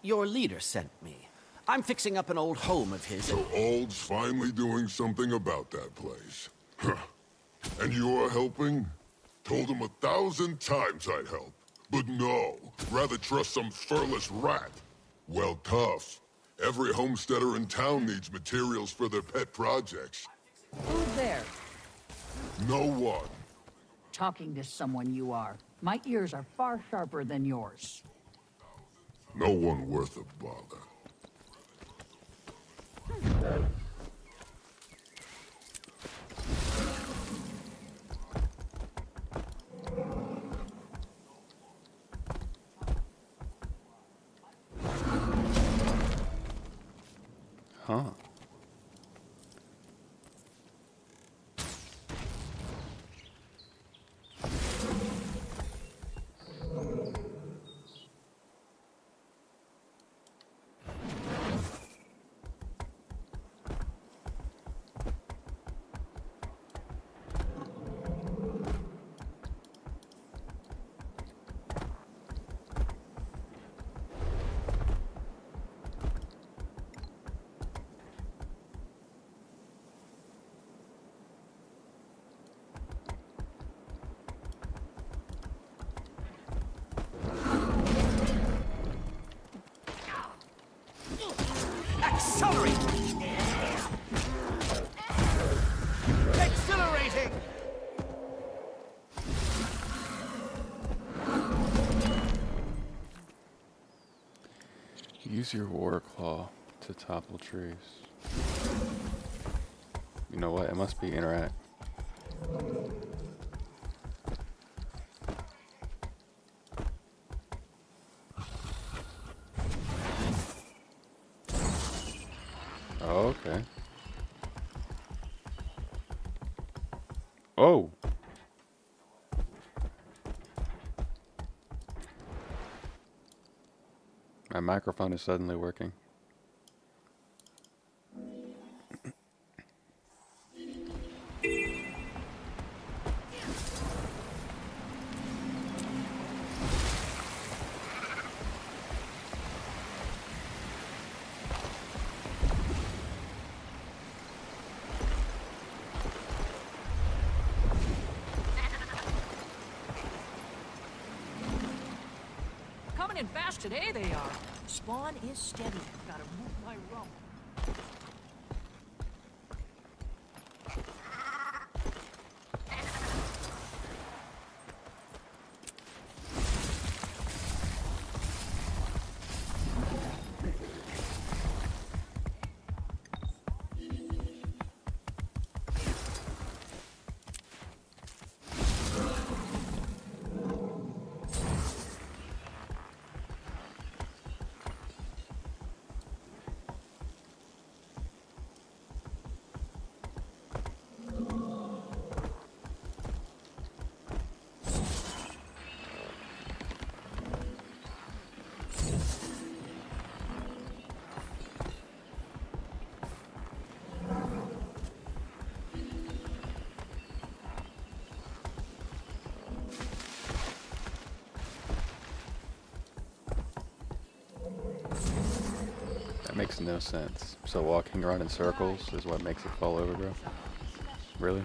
your leader sent me. I'm fixing up an old home of his. So Old's finally doing something about that place. Huh. And you're helping? Told him 1,000 times I'd help. But no, rather trust some furless rat. Well, tough. Every homesteader in town needs materials for their pet projects. Who's there? No one. Talking to someone you are. My ears are far sharper than yours. No one worth a bother. Huh. Accelerate! Accelerating! Use your war claw to topple trees. You know what? It must be interact. Oh, okay. Oh! My microphone is suddenly working. Coming in fast today, they are. Spawn is steady. Gotta move my rump. Makes no sense. So walking around in circles is what makes it fall over, bro? Really?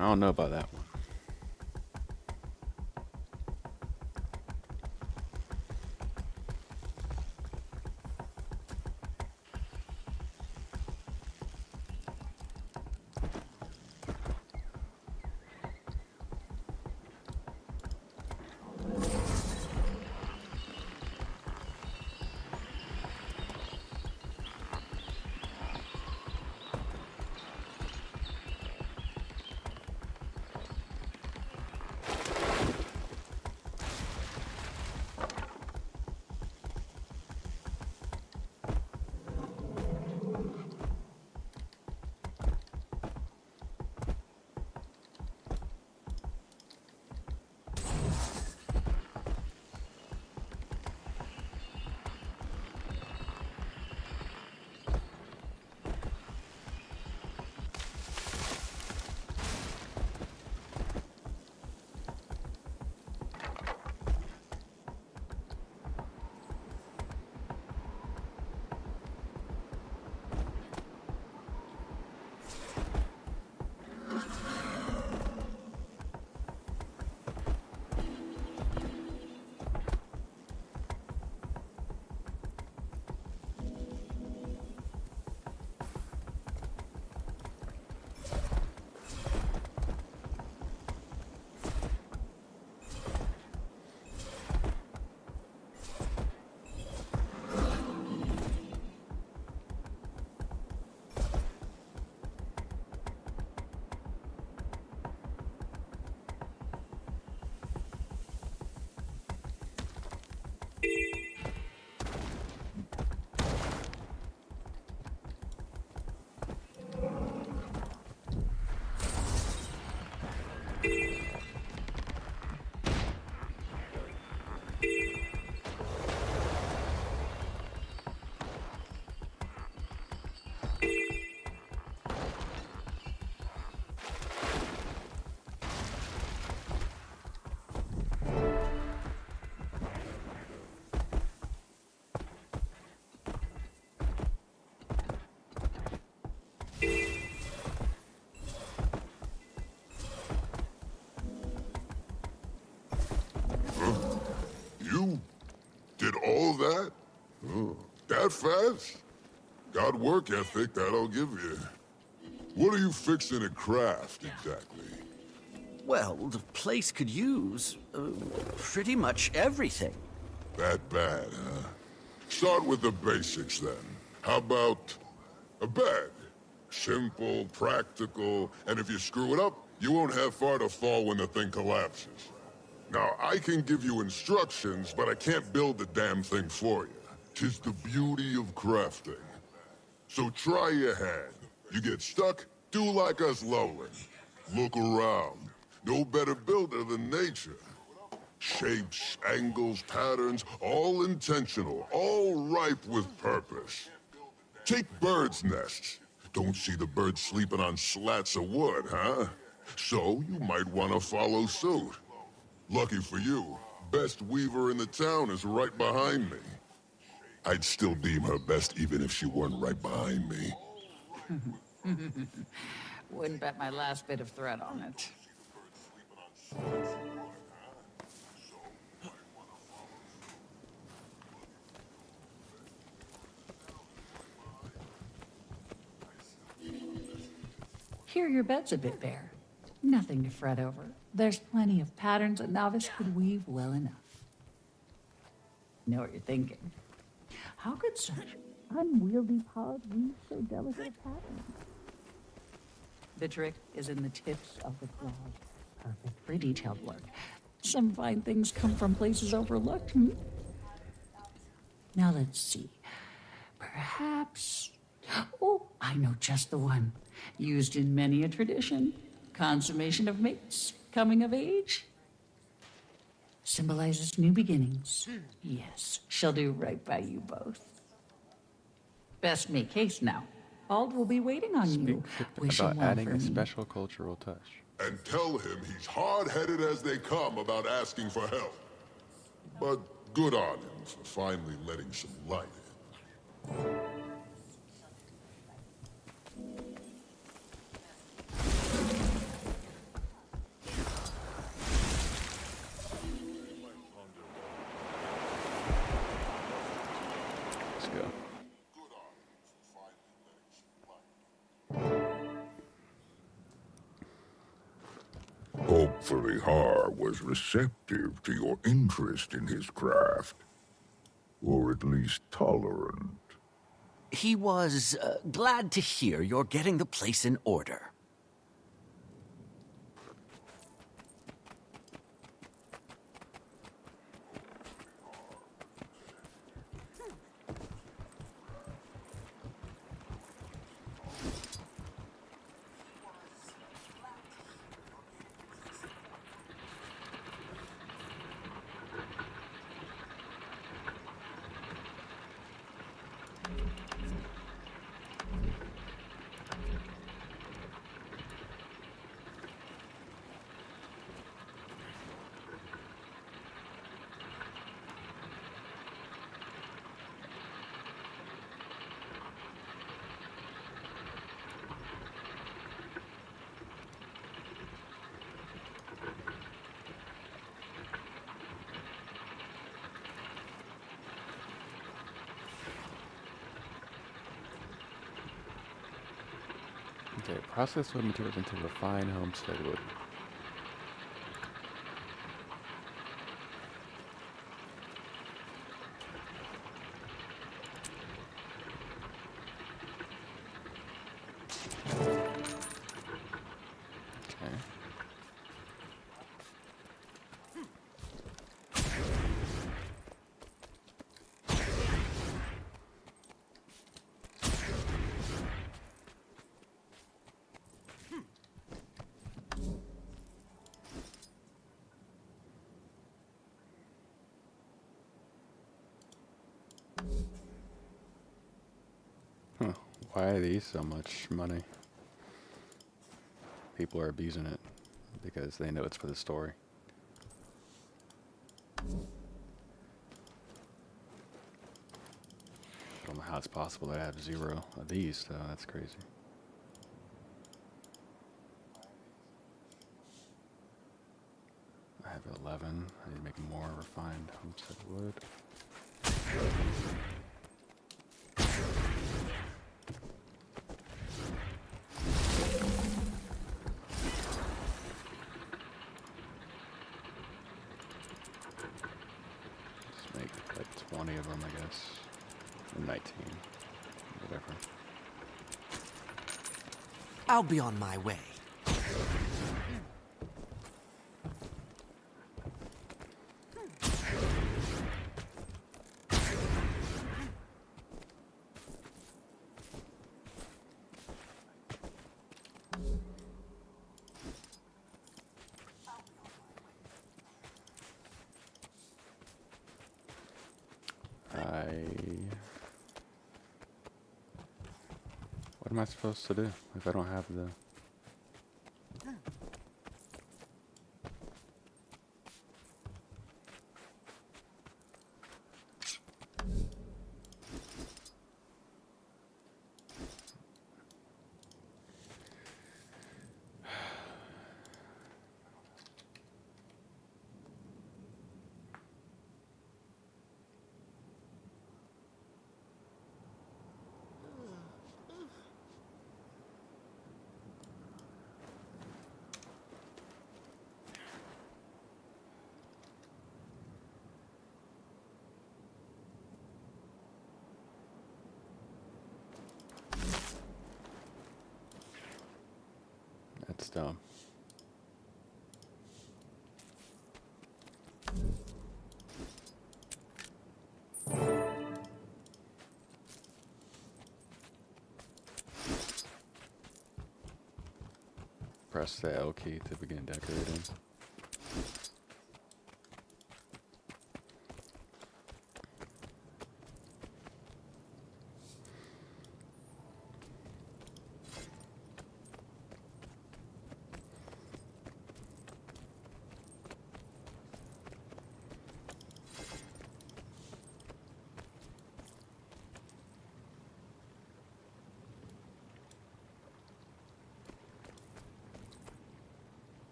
I don't know about that one. that? Oh, that fast? Got work ethic, that I'll give you. What are you fixing to craft, exactly? Well, the place could use pretty much everything. That bad, huh? Start with the basics, then. How about a bed? Simple, practical, and if you screw it up, you won't have far to fall when the thing collapses. Now, I can give you instructions, but I can't build the damn thing for you. 'Tis the beauty of crafting. So try your hand. You get stuck, do like us lowland. Look around. No better builder than nature. Shapes, angles, patterns, all intentional, all ripe with purpose. Take birds' nests. Don't see the birds sleeping on slats of wood, huh? So you might want to follow suit. Lucky for you, best weaver in the town is right behind me. I'd still deem her best even if she weren't right behind me. Wouldn't bet my last bit of thread on it. Here your bed's a bit bare. Nothing to fret over. There's plenty of patterns a novice could weave well enough. Know what you're thinking. How could such unwieldy paws weave so delicate a pattern? The trick is in the tips of the claws. Perfect for detailed work. Some fine things come from places overlooked, Now let's see. Perhaps... Oh, I know just the one. Used in many a tradition. Consummation of mates. Coming of age. Symbolizes new beginnings. Yes, she'll do right by you both. Best make haste now. Ald will be waiting on you. Wish About him well adding for a me. special cultural touch. And tell him he's hard-headed as they come about asking for help. But good on him for finally letting some light in. Let's go. Hopefully Har was receptive to your interest in his craft. Or at least tolerant. He was glad to hear you're getting the place in order. Okay, process wood materials into refined homestead wood. Okay. Huh. Why are these so much money? People are abusing it because they know it's for the story. I don't know how it's possible to have 0 of these, so that's crazy. I have 11. I need to make more refined homestead wood. 20 of them, I guess. Or 19. Whatever. I'll be on my way. What am I supposed to do if I don't have the... That's dumb. Press the L key to begin decorating.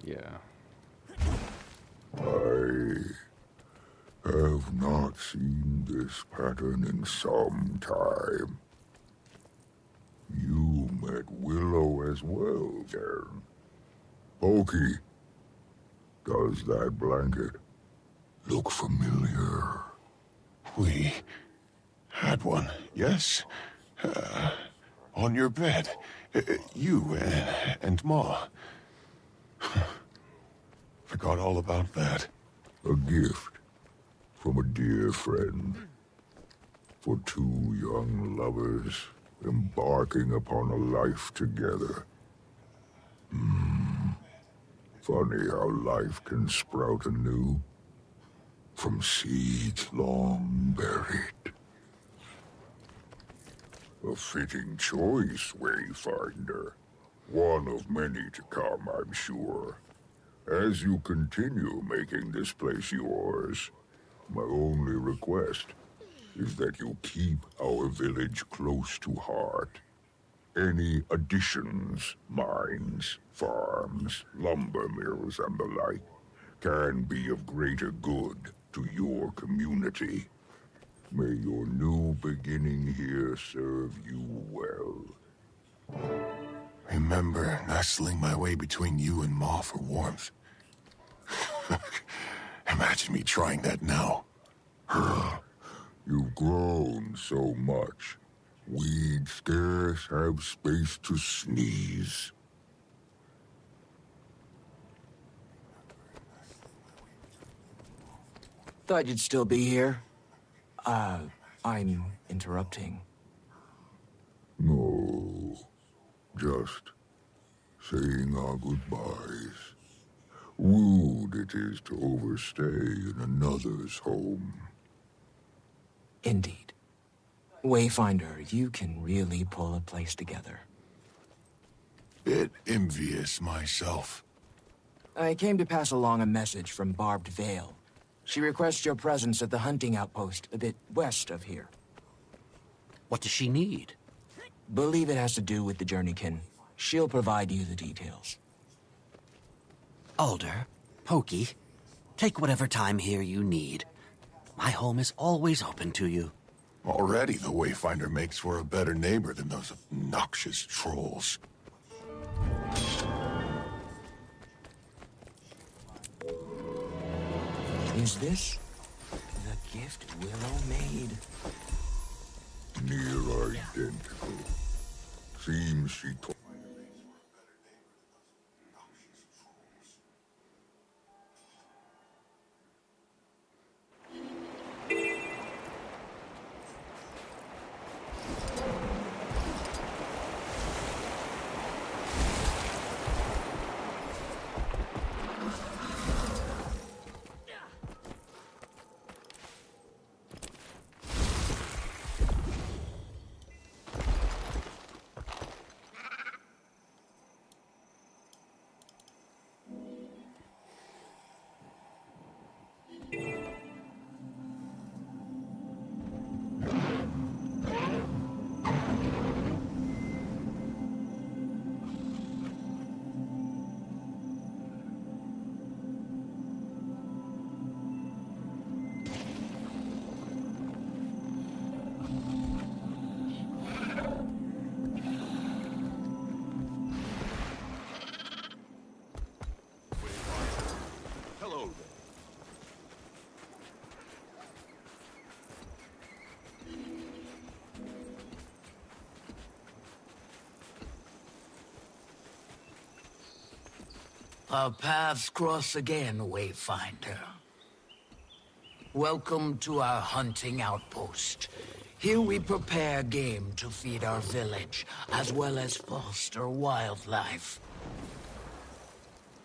Yeah. I have not seen this pattern in some time. You met Willow as well, then. Pokey, does that blanket look familiar? We had one, yes? On your bed. You and Ma. Forgot all about that. A gift from a dear friend. For two young lovers embarking upon a life together. Funny how life can sprout anew from seeds long buried. A fitting choice, Wayfinder. One of many to come, I'm sure. As you continue making this place yours, my only request is that you keep our village close to heart. Any additions, mines, farms, lumber mills, and the like, can be of greater good to your community. May your new beginning here serve you well. Remember nestling my way between you and Ma for warmth. Imagine me trying that now. You've grown so much. We'd scarce have space to sneeze. Thought you'd still be here. I'm interrupting. No, just saying our goodbyes. Rude it is to overstay in another's home. Indeed. Wayfinder, you can really pull a place together. Bit envious myself. I came to pass along a message from Barbed Vale. She requests your presence at the hunting outpost a bit west of here. What does she need? Believe it has to do with the Journeykin. She'll provide you the details. Alder, Pokey, take whatever time here you need. My home is always open to you. Already the Wayfinder makes for a better neighbor than those obnoxious trolls. Is this gift Willow made. Near identical. Seems she told. Hello there. Our paths cross again, Wayfinder. Welcome to our hunting outpost. Here we prepare game to feed our village, as well as foster wildlife.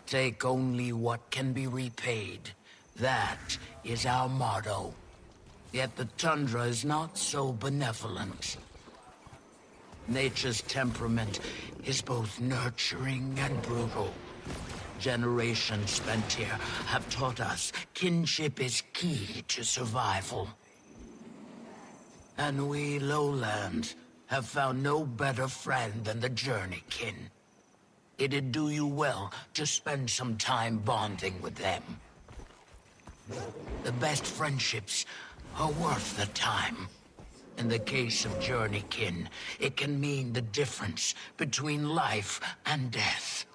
Take only what can be repaid. That is our motto. Yet the tundra is not so benevolent. Nature's temperament is both nurturing and brutal. Generations spent here have taught us kinship is key to survival. And we lowlands have found no better friend than the journeykin. It'd do you well to spend some time bonding with them. The best friendships are worth the time. In the case of journeykin, it can mean the difference between life and death.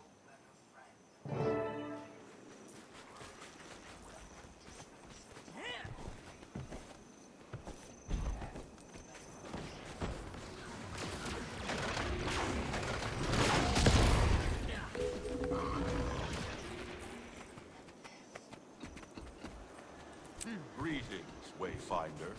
Greetings, Wayfinder.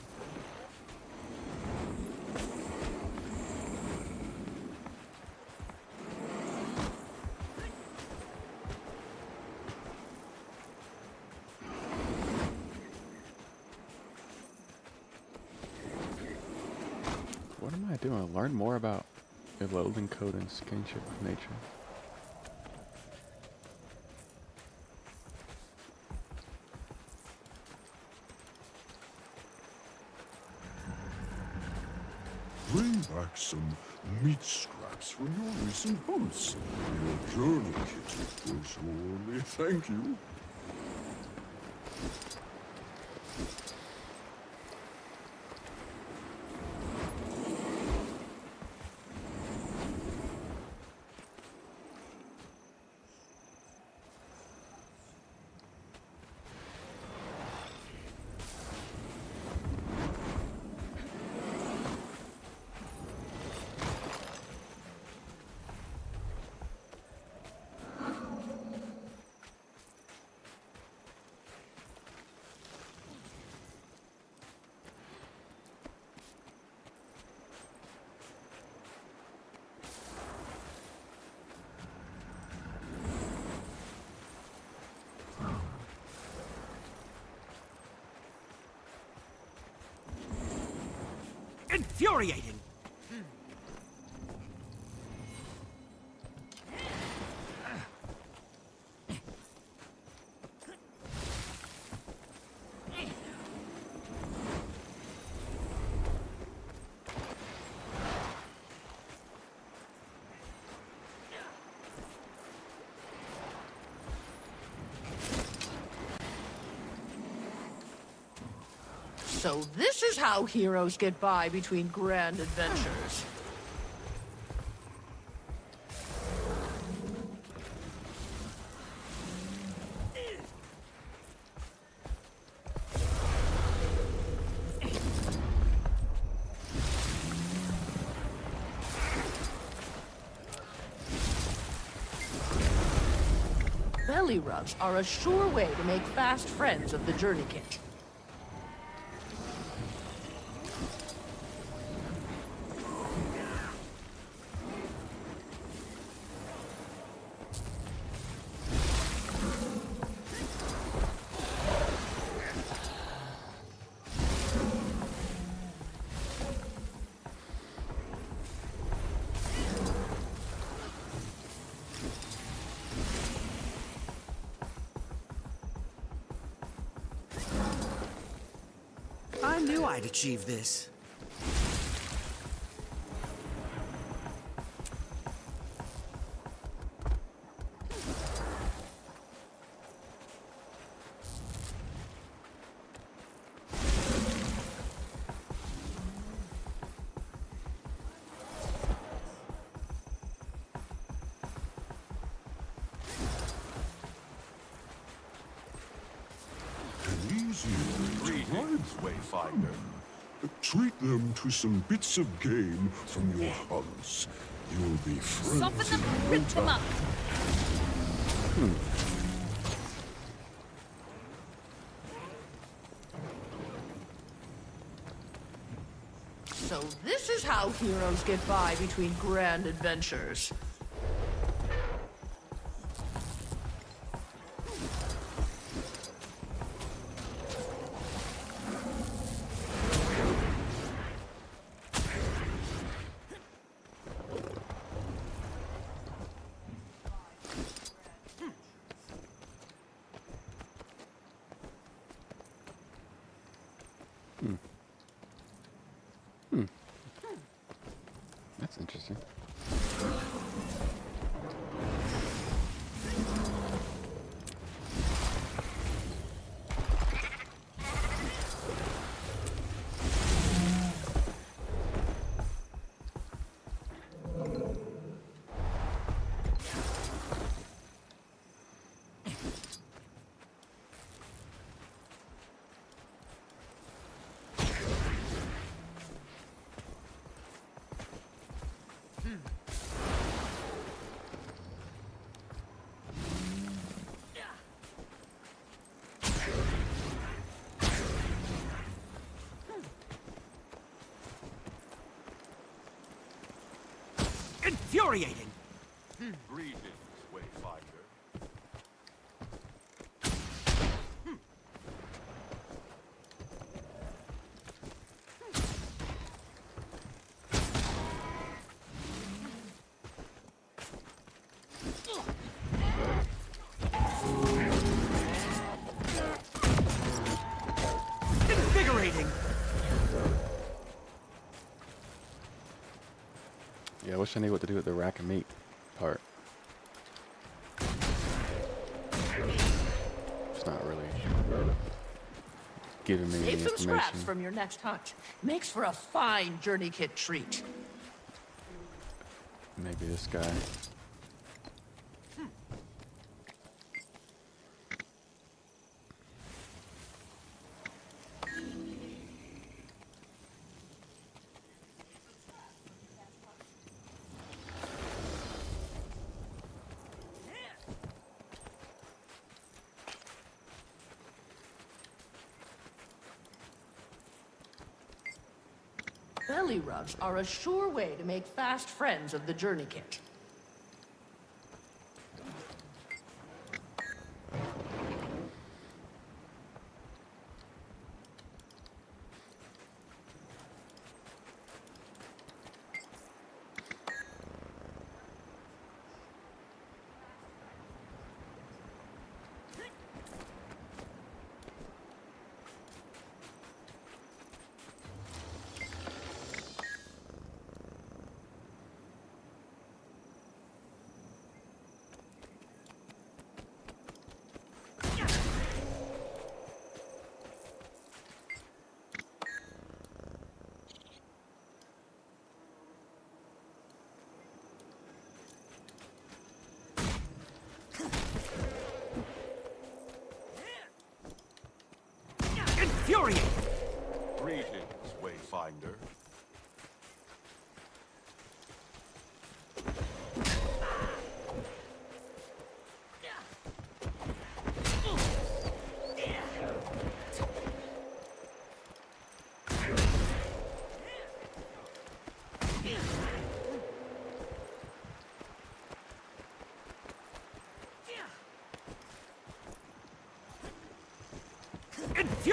What am I doing? Learn more about evolving code and kinship with nature. Bring back some meat scraps from your recent hunts. Your journey kit will surely thank you. Infuriating! So this is how heroes get by between grand adventures. Belly rubs are a sure way to make fast friends of the Journey Kit. I knew I'd achieve this. Wayfinder. Treat them to some bits of game from your hunts. You'll be friends. Soften them, rip them up. So this is how heroes get by between grand adventures. That's interesting. Infuriating! Greetings, Wayfinder. Invigorating! Yeah, I wish I knew what to do with the rack of meat part. It's not really giving me any Save some information. scraps from your next hunt. Makes for a fine Journey Kit treat. Maybe this guy. Belly rubs are a sure way to make fast friends of the Journey Kit. Infuriating! Greetings, Wayfinder.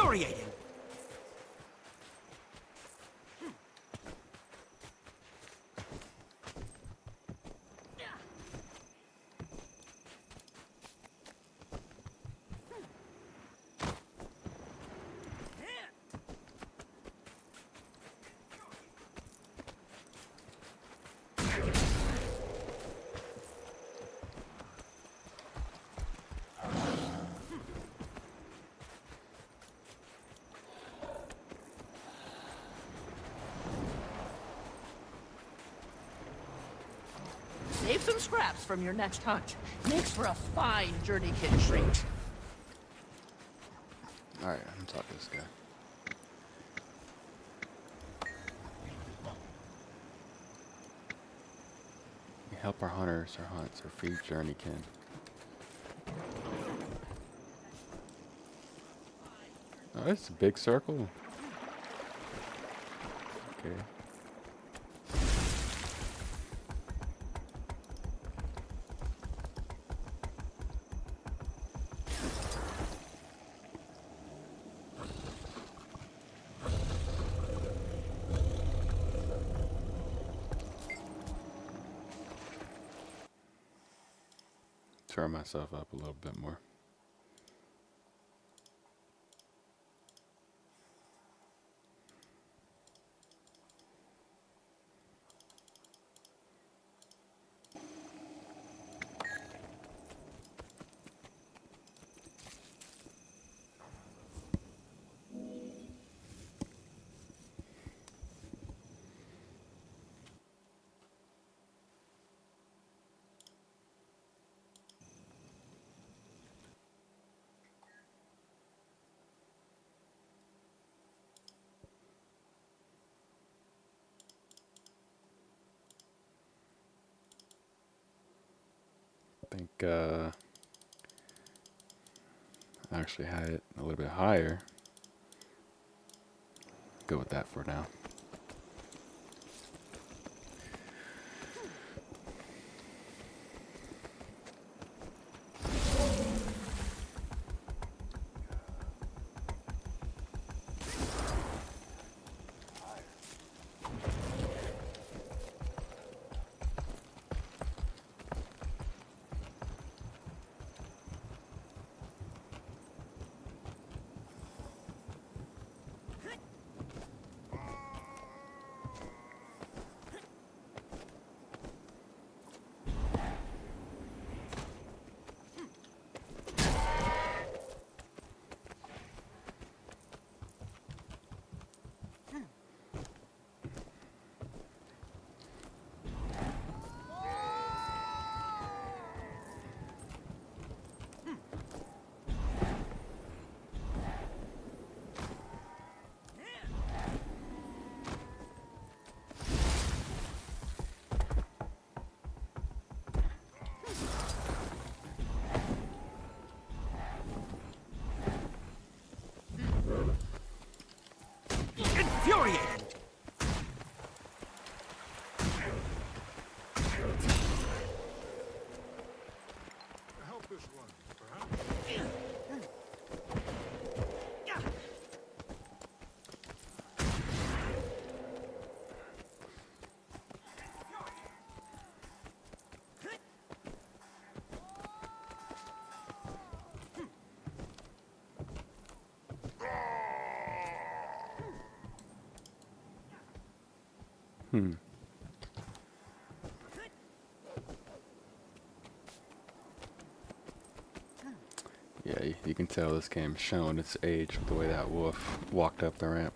Infuriating! Save some scraps from your next hunt. Makes for a fine journeykin treat. Alright, I'm gonna talk to this guy. We help our hunters, our hunts, or feed journeykin. Oh, it's a big circle. Okay. Turn myself up a little bit more. I think I actually had it a little bit higher. Go with that for now. Infuriating! Help this one, perhaps? Yeah, you can tell this game's showing its age with the way that wolf walked up the ramp.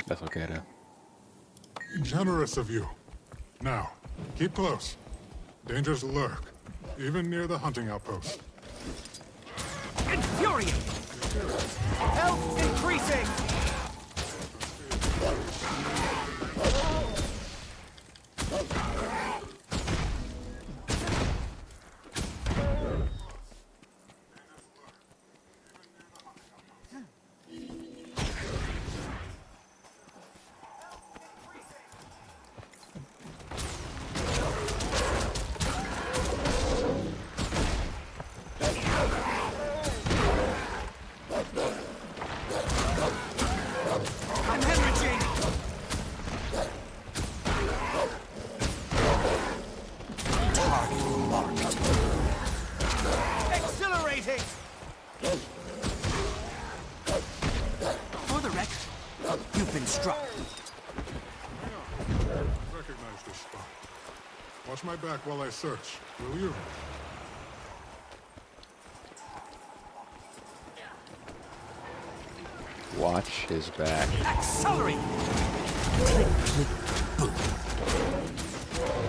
That's okay though. Generous of you. Now, keep close. Dangers lurk, even near the hunting outpost. Infuriating! Health increasing! instruct. Recognize this spot. Watch my back while I search, will you? Watch his back. Accelerate! Now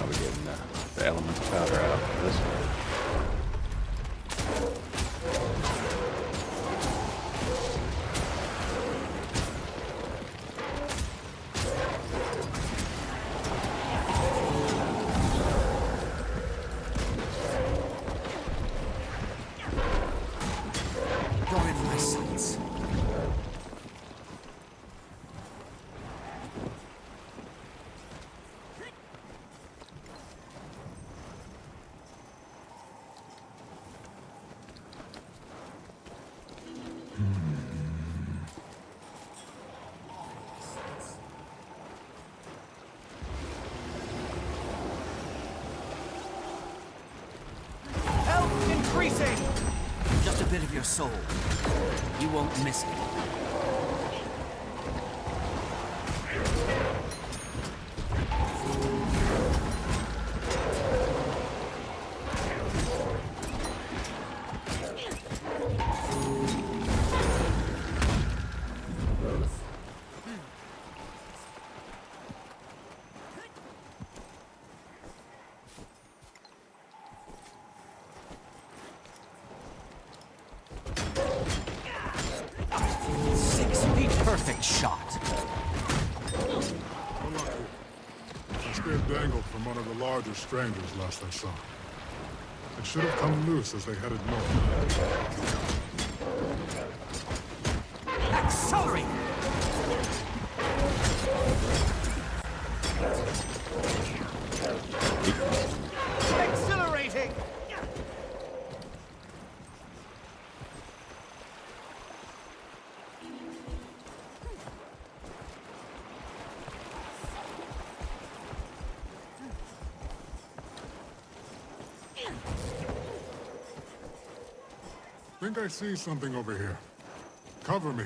we're getting the elemental powder out this way. You're in my sights. Health increasing! Just a bit of your soul. You won't miss it. Perfect shot. Unlucky. My spear dangled from one of the larger strangers last I saw. It should have come loose as they headed north. Accelerate! Exhilarating! Think I see something over here. Cover me.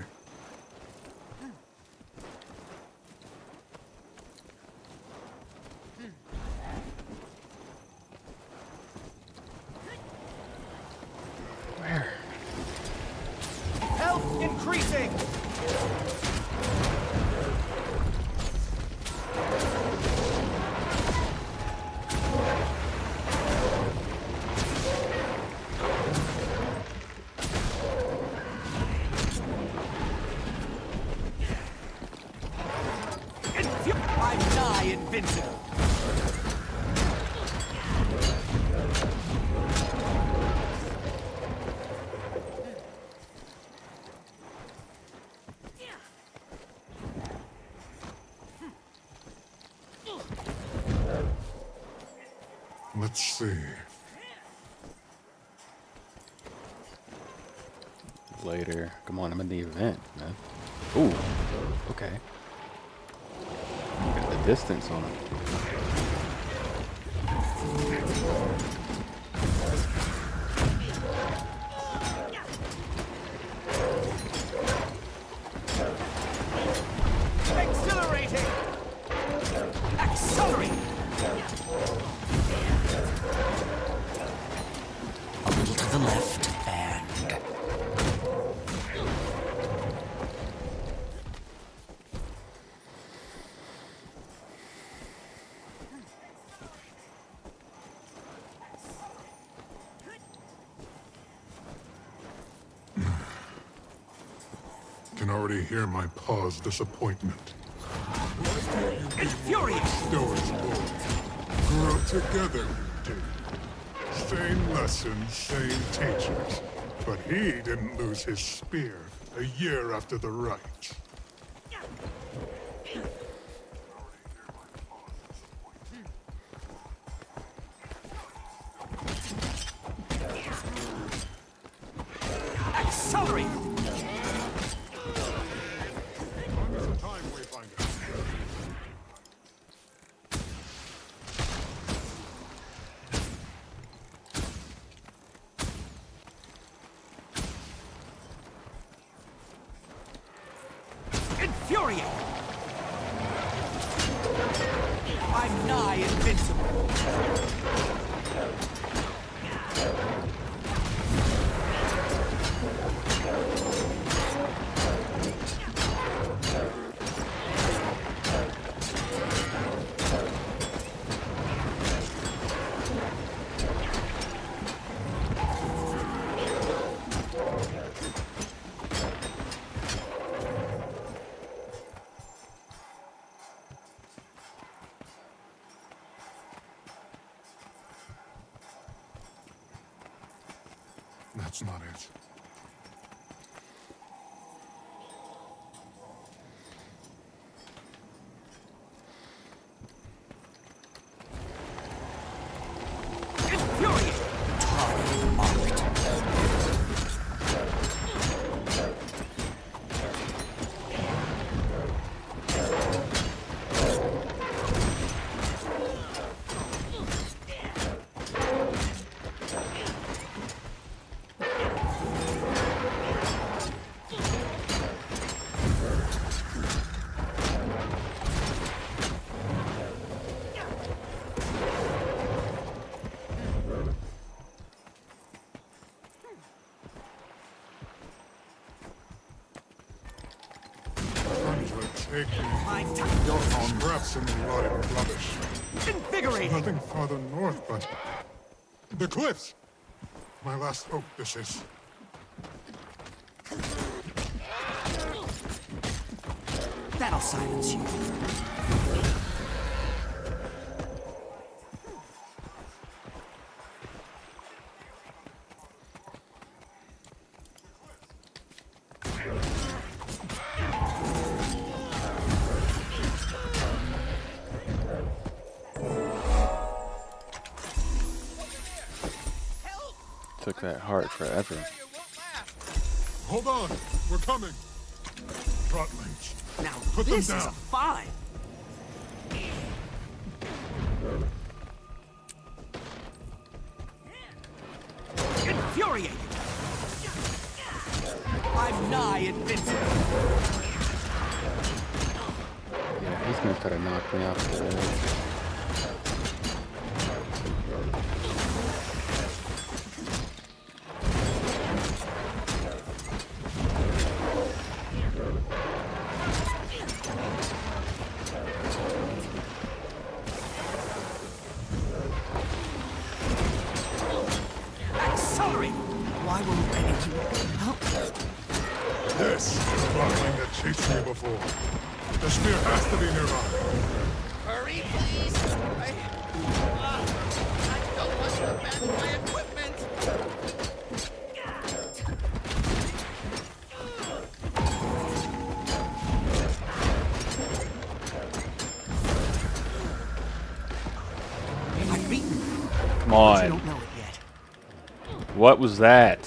Where? Health increasing! I die invincible! Let's see. Later. Come on, I'm in the event, man. Ooh. Okay. Got the distance on him. Exhilarating! Accelerate! A little to the left, and... Can already hear my paw's disappointment. Infuriate! Stories boys. Grew up together, we did. Same lessons, same teachers. But he didn't lose his spear a year after the rite. Accelerate! Infuriate! I'm nigh invincible. That's not it. Take your scraps and rotting rubbish. Invigorating! There's nothing farther north but the cliffs. My last hope, this is. That'll silence you. Took that heart forever. Hold on, we're coming. Trotlings. Now Put them this down. is a find. Infuriating. I'm nigh invincible. Yeah, he's gonna try to knock me off the edge. Accelerate! Why won't anyone help? This is the Rotling that chased me before. The spear has to be nearby. Hurry, please! I don't want to abandon my equipment! I've beaten you. Come But you on. don't know it yet. What was that?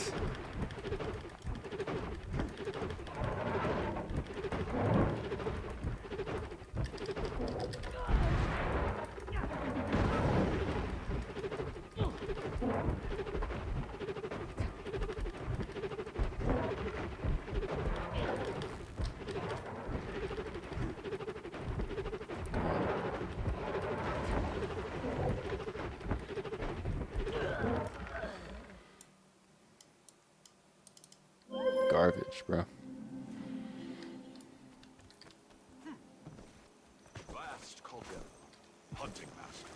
Garbage, bro.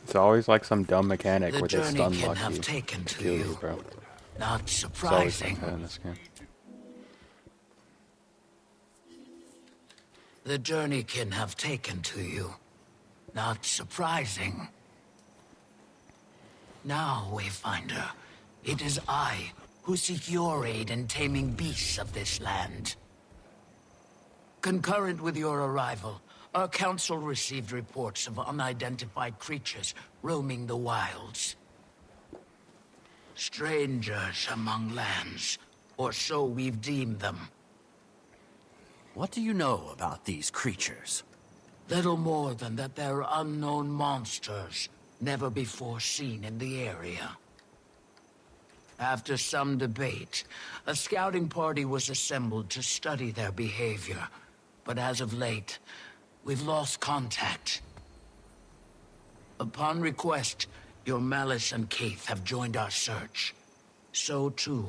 It's always like some dumb mechanic The where they journey stun can lock have you taken to to kill you, you. bro. Not It's always surprising. like that in this game. The journey can have taken to you. Not surprising. Now, Wayfinder, it is I who seek your aid in taming beasts of this land. Concurrent with your arrival, our council received reports of unidentified creatures roaming the wilds. Strangers among lands, or so we've deemed them. What do you know about these creatures? Little more than that they're unknown monsters, never before seen in the area. After some debate, a scouting party was assembled to study their behavior. But as of late, we've lost contact. Upon request, your Malice and Kaith have joined our search. So too,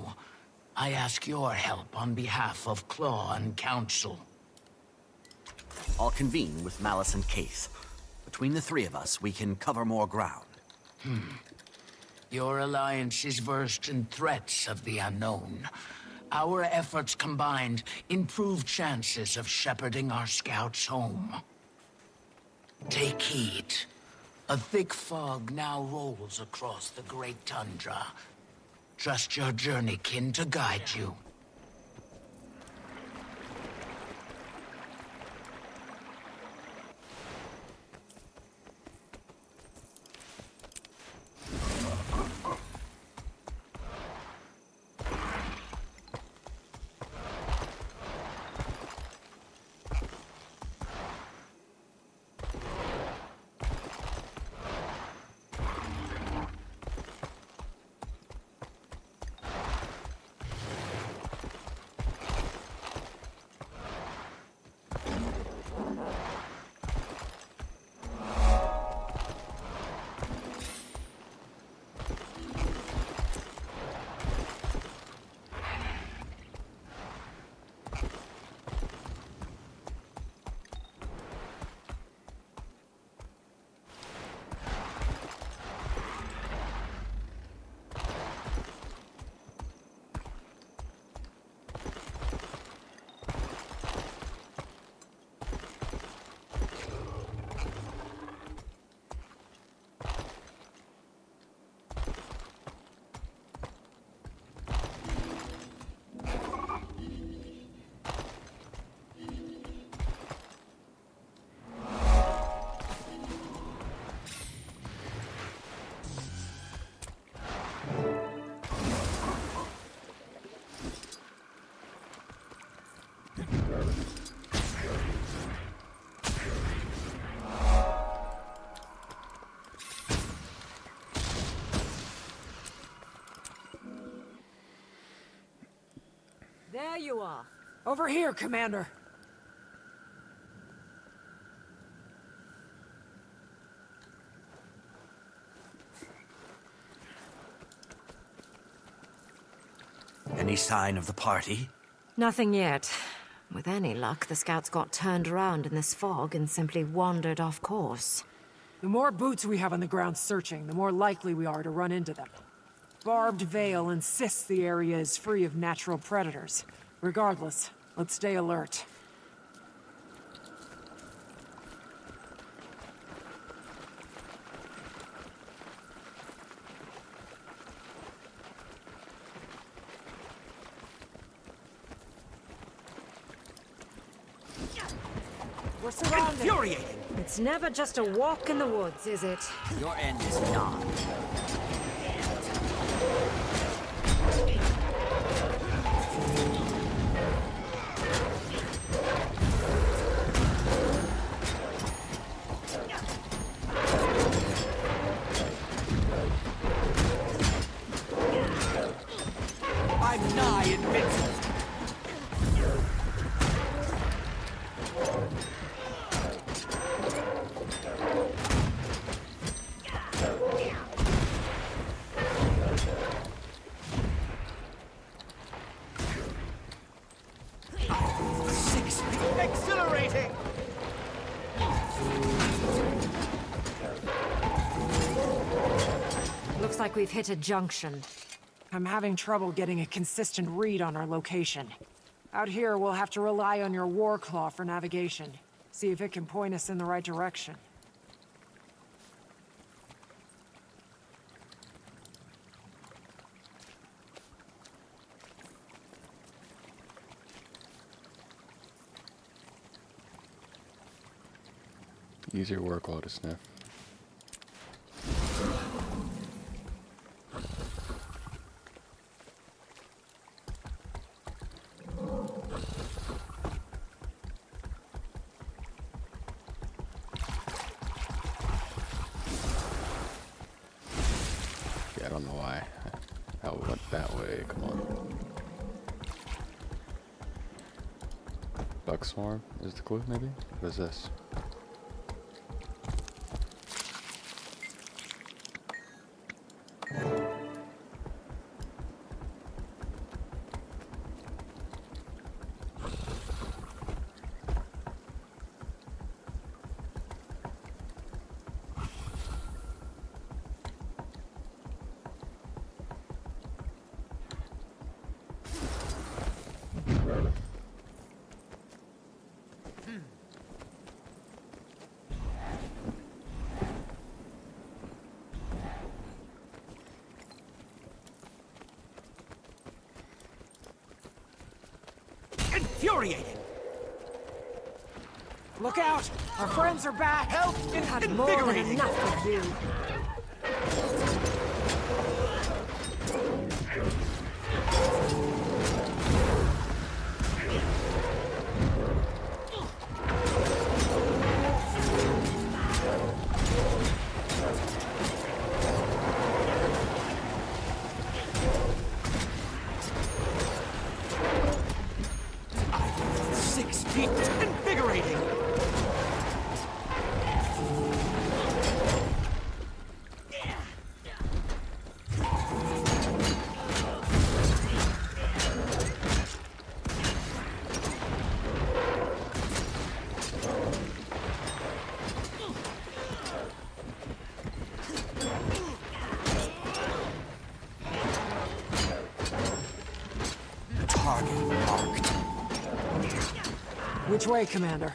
I ask your help on behalf of Claw and Council. I'll convene with Malice and Kaith. Between the three of us, we can cover more ground. Your alliance is versed in threats of the unknown. Our efforts combined improve chances of shepherding our scouts home. Take heed. A thick fog now rolls across the great tundra. Trust your journeykin to guide you. There you are. Over here, Commander. Any sign of the party? Nothing yet. With any luck, the scouts got turned around in this fog and simply wandered off course. The more boots we have on the ground searching, the more likely we are to run into them. Barbed Veil insists the area is free of natural predators. Regardless, let's stay alert. We're surrounded. Infuriating! It's never just a walk in the woods, is it? Your end is not. I'm nigh invincible. Exhilarating! Looks like we've hit a junction. I'm having trouble getting a consistent read on our location. Out here, we'll have to rely on your war claw for navigation. See if it can point us in the right direction. Use your workload to sniff. Yeah, I don't know why. I went that way. Come on. Buck swarm is the clue, maybe? What is this? infuriating. Look out! Our friends are back! Help! Had more than Invigorating. enough of you. I feel 6 feet. Invigorating. Target marked. Which way, Commander?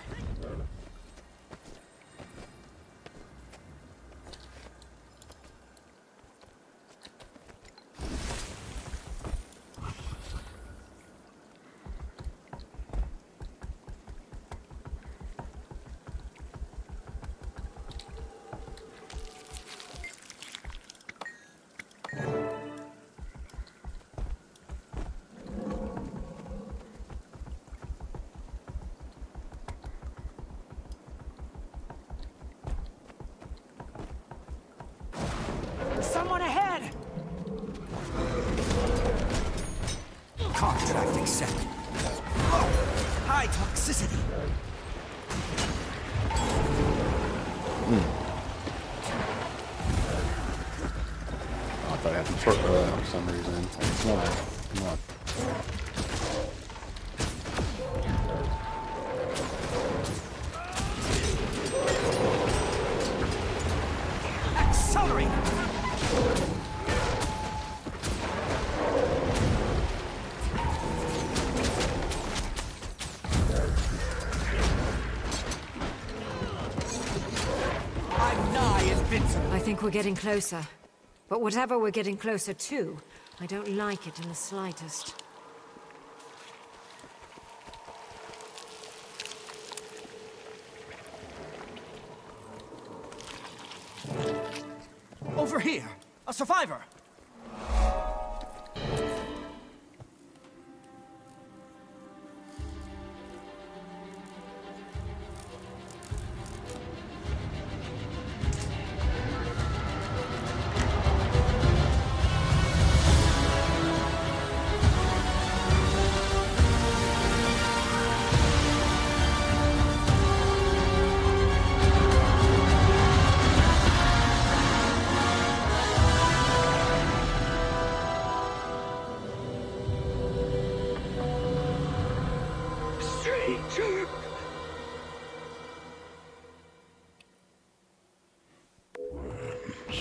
There's someone ahead! Can't acting set. Oh, high toxicity. Oh, I thought I had to short for some reason. It's not. Come on. Accelerate. I'm nigh invincible. I think we're getting closer. But whatever we're getting closer to, I don't like it in the slightest. Over here. A survivor. Stranger. Worms.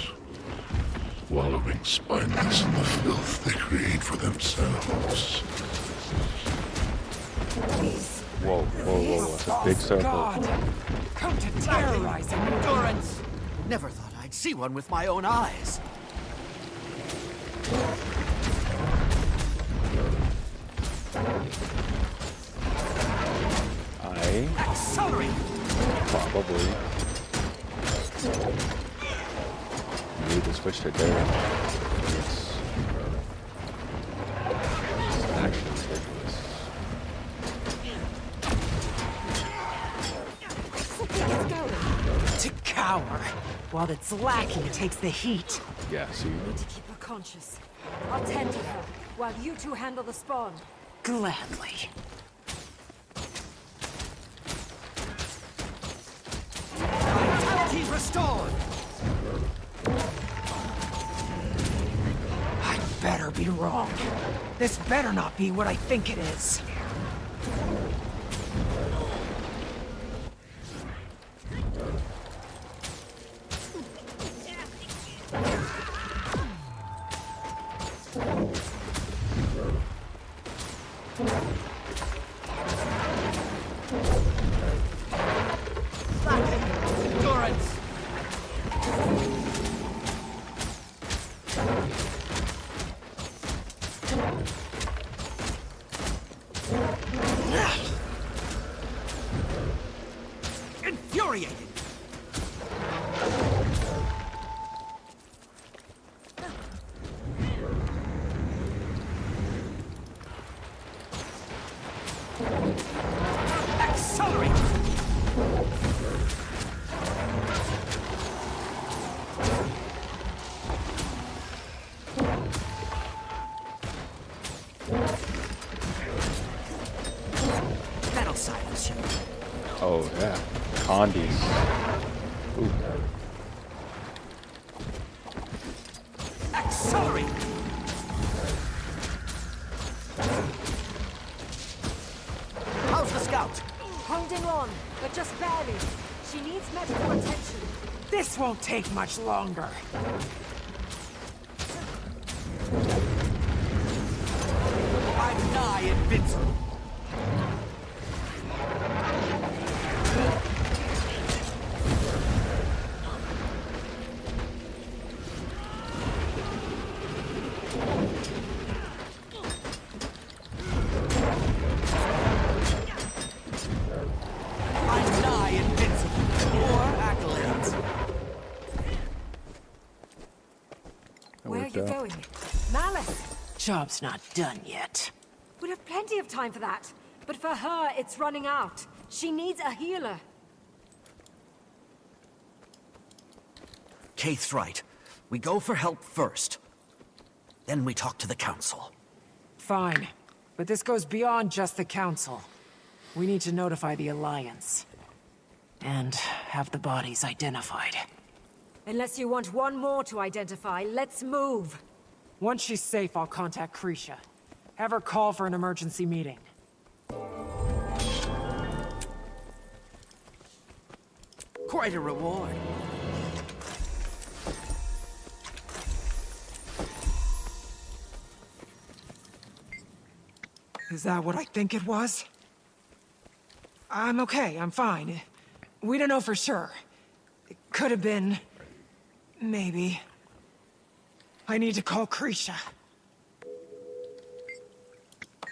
Wallowing spineless in the filth they create for themselves. Whoa, whoa, whoa. That's a big circle. God! Come to terrorize him! Endurance. Never thought I'd see one with my own eyes. Accelerate. Probably need to switch to Daring. It's actually ridiculous. To cower, while it's lacking takes the heat. Yeah, see, Need to keep her conscious. I'll tend to her, while you two handle the spawn. Gladly. Vitality restored. I better be wrong. This better not be what I think it is. Endurance. infuriating! Accelerate! That'll silence you. Oh, yeah. Condis. Ooh. Accelerate! How's the scout? Holding on, but just barely. She needs medical attention. This won't take much longer. I'm nigh invincible. I'm nigh invincible. More accolades. That Where are worked you out. going? Malice! Job's not done yet. We'll have plenty of time for that. But for her, it's running out. She needs a healer. Kate's right. We go for help first. Then we talk to the council. Fine. But this goes beyond just the Council. We need to notify the Alliance. And have the bodies identified. Unless you want one more to identify, let's move. Once she's safe, I'll contact Krisha. Have her call for an emergency meeting. Quite a reward. Is that what I think it was? I'm okay, I'm fine. We don't know for sure. It could have been... maybe. I need to call Krisha.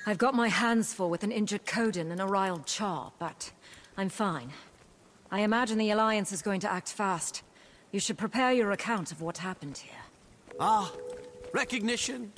I've got my hands full with an injured Coden and a riled Char, but I'm fine. I imagine the Alliance is going to act fast. You should prepare your account of what happened here. Ah, recognition.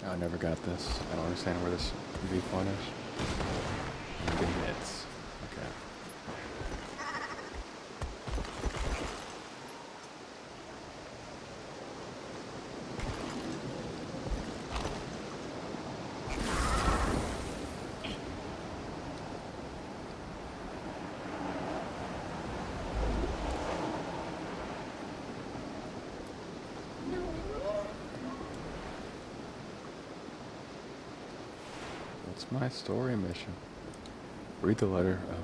I never got this. I don't understand where this viewpoint is. I'm getting hits. Okay. What's my story mission? Read the letter. Oh.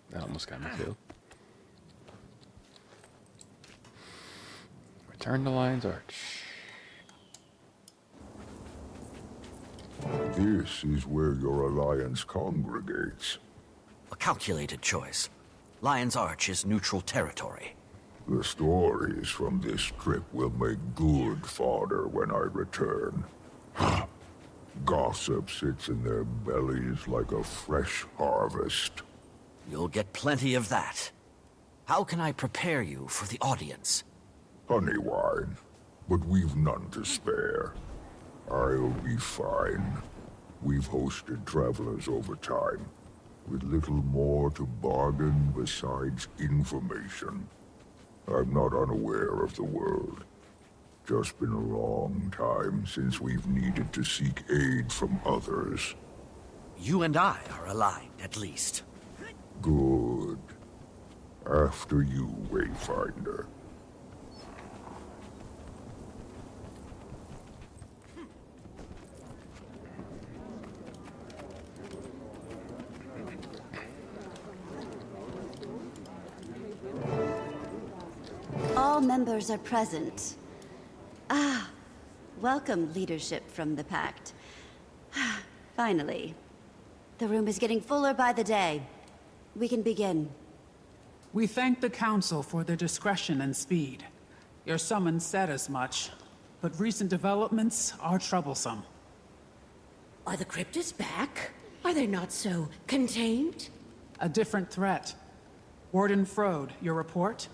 That almost got me killed. Return to Lion's Arch. This is where your alliance congregates. A calculated choice. Lion's Arch is neutral territory. The stories from this trip will make good fodder when I return. Gossip sits in their bellies like a fresh harvest. You'll get plenty of that. How can I prepare you for the audience? Honey wine, but we've none to spare. I'll be fine. We've hosted travelers over time, with little more to bargain besides information. I'm not unaware of the world. Just been a long time since we've needed to seek aid from others. You and I are aligned, at least. Good. After you, Wayfinder. All members are present. Ah, welcome leadership from the Pact. Finally. The room is getting fuller by the day. We can begin. We thank the Council for their discretion and speed. Your summons said as much, but recent developments are troublesome. Are the cryptids back? Are they not so contained? A different threat. Warden Frode, your report?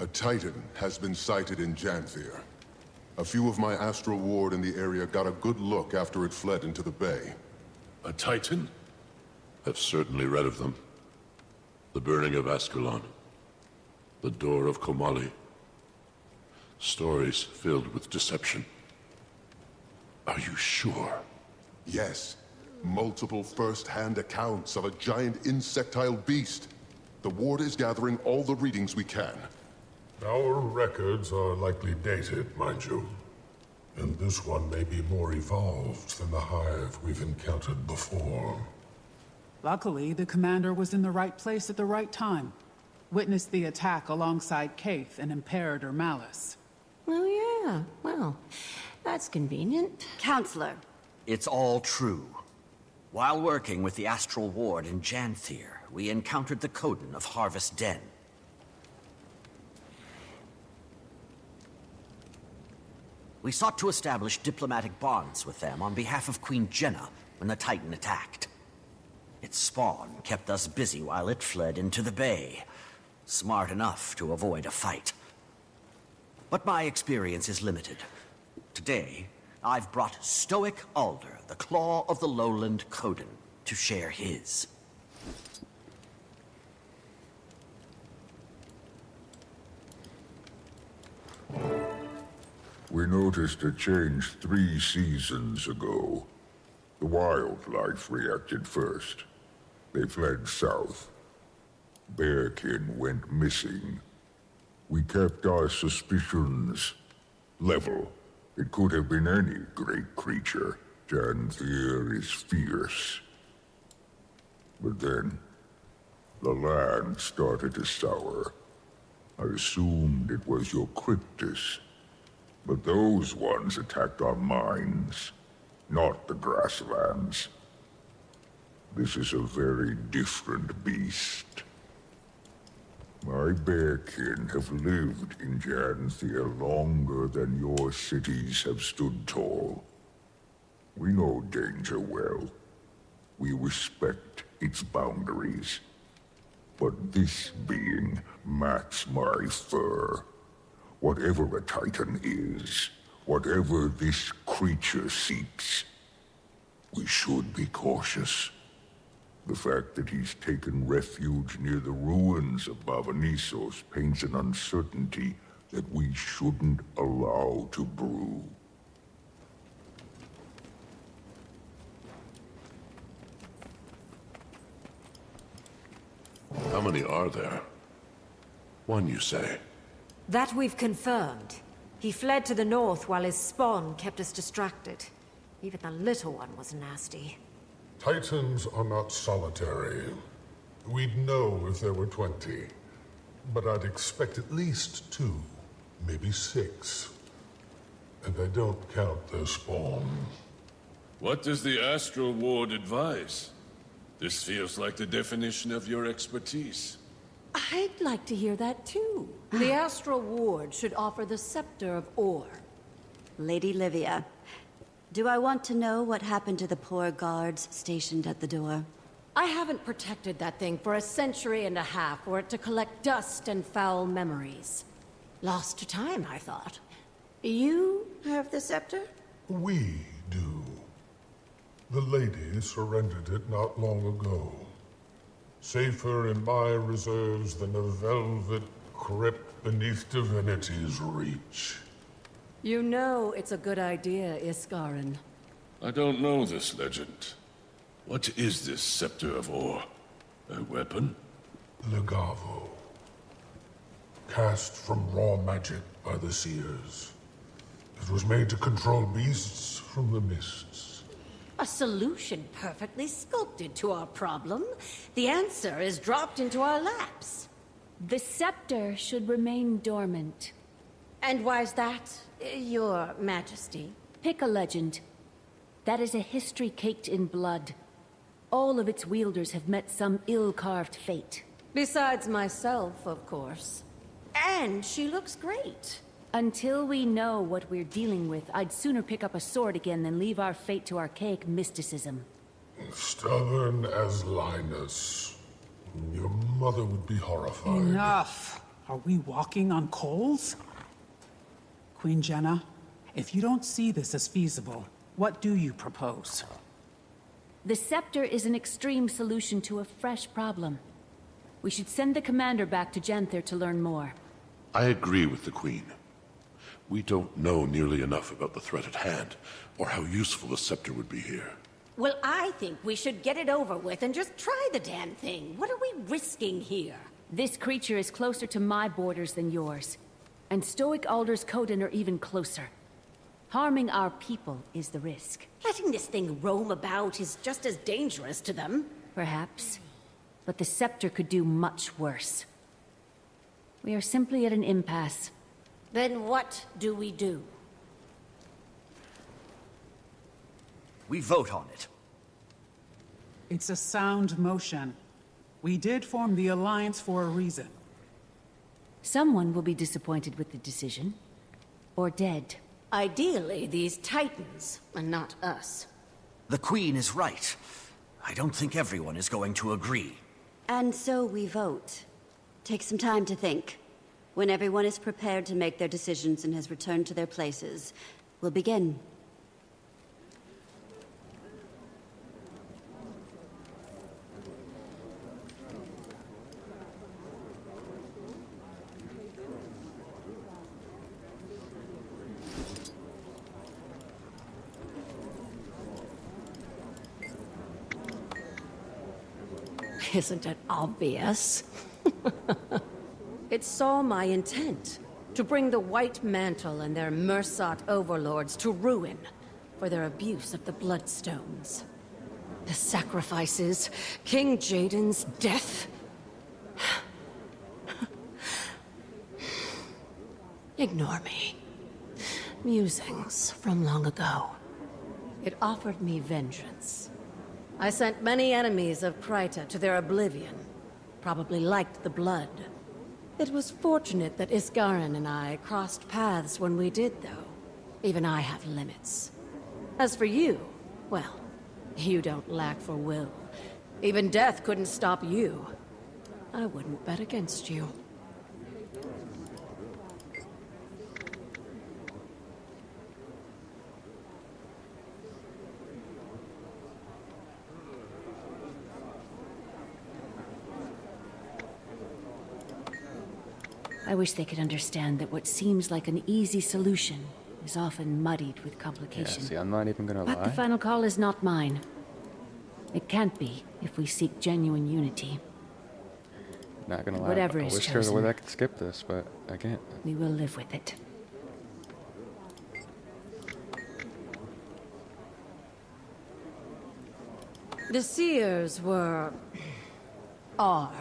A Titan has been sighted in Janthir. A few of my Astral Ward in the area got a good look after it fled into the bay. A Titan? I've certainly read of them. The burning of Ascalon. The door of Komali. Stories filled with deception. Are you sure? Yes. Multiple first-hand accounts of a giant insectile beast. The Ward is gathering all the readings we can. Our records are likely dated, mind you. And this one may be more evolved than the hive we've encountered before. Luckily, the commander was in the right place at the right time. Witnessed the attack alongside Kaith and Imperator Malice. Oh yeah, well, that's convenient. Counselor. It's all true. While working with the Astral Ward in Janthir, we encountered the Coden of Harvest Den. We sought to establish diplomatic bonds with them on behalf of Queen Jenna when the Titan attacked. Its spawn kept us busy while it fled into the bay. Smart enough to avoid a fight. But my experience is limited. Today, I've brought Stoic Alder, the Claw of the Lowland Coden, to share his. We noticed a change 3 seasons ago. The wildlife reacted first. They fled south. Bearkin went missing. We kept our suspicions level. It could have been any great creature. Janthir is fierce. But then, the land started to sour. I assumed it was your cryptis. But those ones attacked our mines, not the grasslands. This is a very different beast. My bearkin have lived in Janthir longer than your cities have stood tall. We know danger well. We respect its boundaries. But this being mats my fur. Whatever a Titan is, whatever this creature seeks, we should be cautious. The fact that he's taken refuge near the ruins of Bavanisos paints an uncertainty that we shouldn't allow to brew. How many are there? One, you say? That we've confirmed. He fled to the north while his spawn kept us distracted. Even the little one was nasty. Titans are not solitary. We'd know if there were 20. But I'd expect at least 2, maybe 6. And I don't count their spawn. What does the Astral Ward advise? This feels like the definition of your expertise. I'd like to hear that too. The Astral Ward should offer the Scepter of Ore. Lady Livia, do I want to know what happened to the poor guards stationed at the door? I haven't protected that thing for a century and a half for it to collect dust and foul memories. Lost to time, I thought. You have the scepter? We do. The lady surrendered it not long ago. Safer in my reserves than a velvet crypt beneath divinity's reach. You know it's a good idea, Iskarin. I don't know this legend. What is this Scepter of Ore? A weapon? Legavo. Cast from raw magic by the seers. It was made to control beasts from the mists. A solution perfectly sculpted to our problem. The answer is dropped into our laps. The scepter should remain dormant. And why's that, Your Majesty? Pick a legend. That is a history caked in blood. All of its wielders have met some ill-carved fate. Besides myself, of course. And she looks great. Until we know what we're dealing with, I'd sooner pick up a sword again than leave our fate to archaic mysticism. Stubborn as Linus. Your mother would be horrified. Enough! Are we walking on coals? Queen Jenna, if you don't see this as feasible, what do you propose? The scepter is an extreme solution to a fresh problem. We should send the commander back to Janthir to learn more. I agree with the Queen. We don't know nearly enough about the threat at hand, or how useful the scepter would be here. Well, I think we should get it over with and just try the damn thing. What are we risking here? This creature is closer to my borders than yours. And Stoic Alder's Coden are even closer. Harming our people is the risk. Letting this thing roam about is just as dangerous to them. Perhaps. But the scepter could do much worse. We are simply at an impasse. Then what do we do? We vote on it. It's a sound motion. We did form the Alliance for a reason. Someone will be disappointed with the decision. Or dead. Ideally, these Titans, and not us. The Queen is right. I don't think everyone is going to agree. And so we vote. Take some time to think. When everyone is prepared to make their decisions and has returned to their places, we'll begin. Isn't it obvious? It saw my intent. To bring the White Mantle and their Mersat overlords to ruin for their abuse of the Bloodstones. The sacrifices, King Jaden's death. Ignore me. Musings from long ago. It offered me vengeance. I sent many enemies of Kryta to their oblivion. Probably liked the blood. It was fortunate that Iskarin and I crossed paths when we did, though. Even I have limits. As for you, well, you don't lack for will. Even death couldn't stop you. I wouldn't bet against you. I wish they could understand that what seems like an easy solution is often muddied with Yeah, complication. see, I'm not even gonna But the lie. final call is not mine. It can't be if we seek genuine unity. Not gonna lie, Whatever I is wish there was a way chosen. that I could skip this, but I can't. We will live with it. The Seers are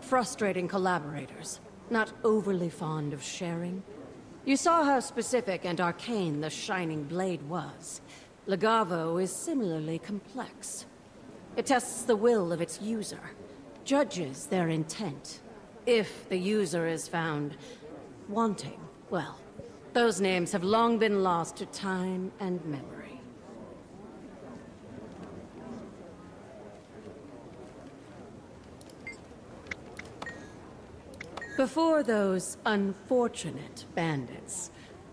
frustrating collaborators, not overly fond of sharing. You saw how specific and arcane the Shining Blade was. Legavo is similarly complex. It tests the will of its user, judges their intent. If the user is found wanting, well, those names have long been lost to time and memory. Before those unfortunate bandits,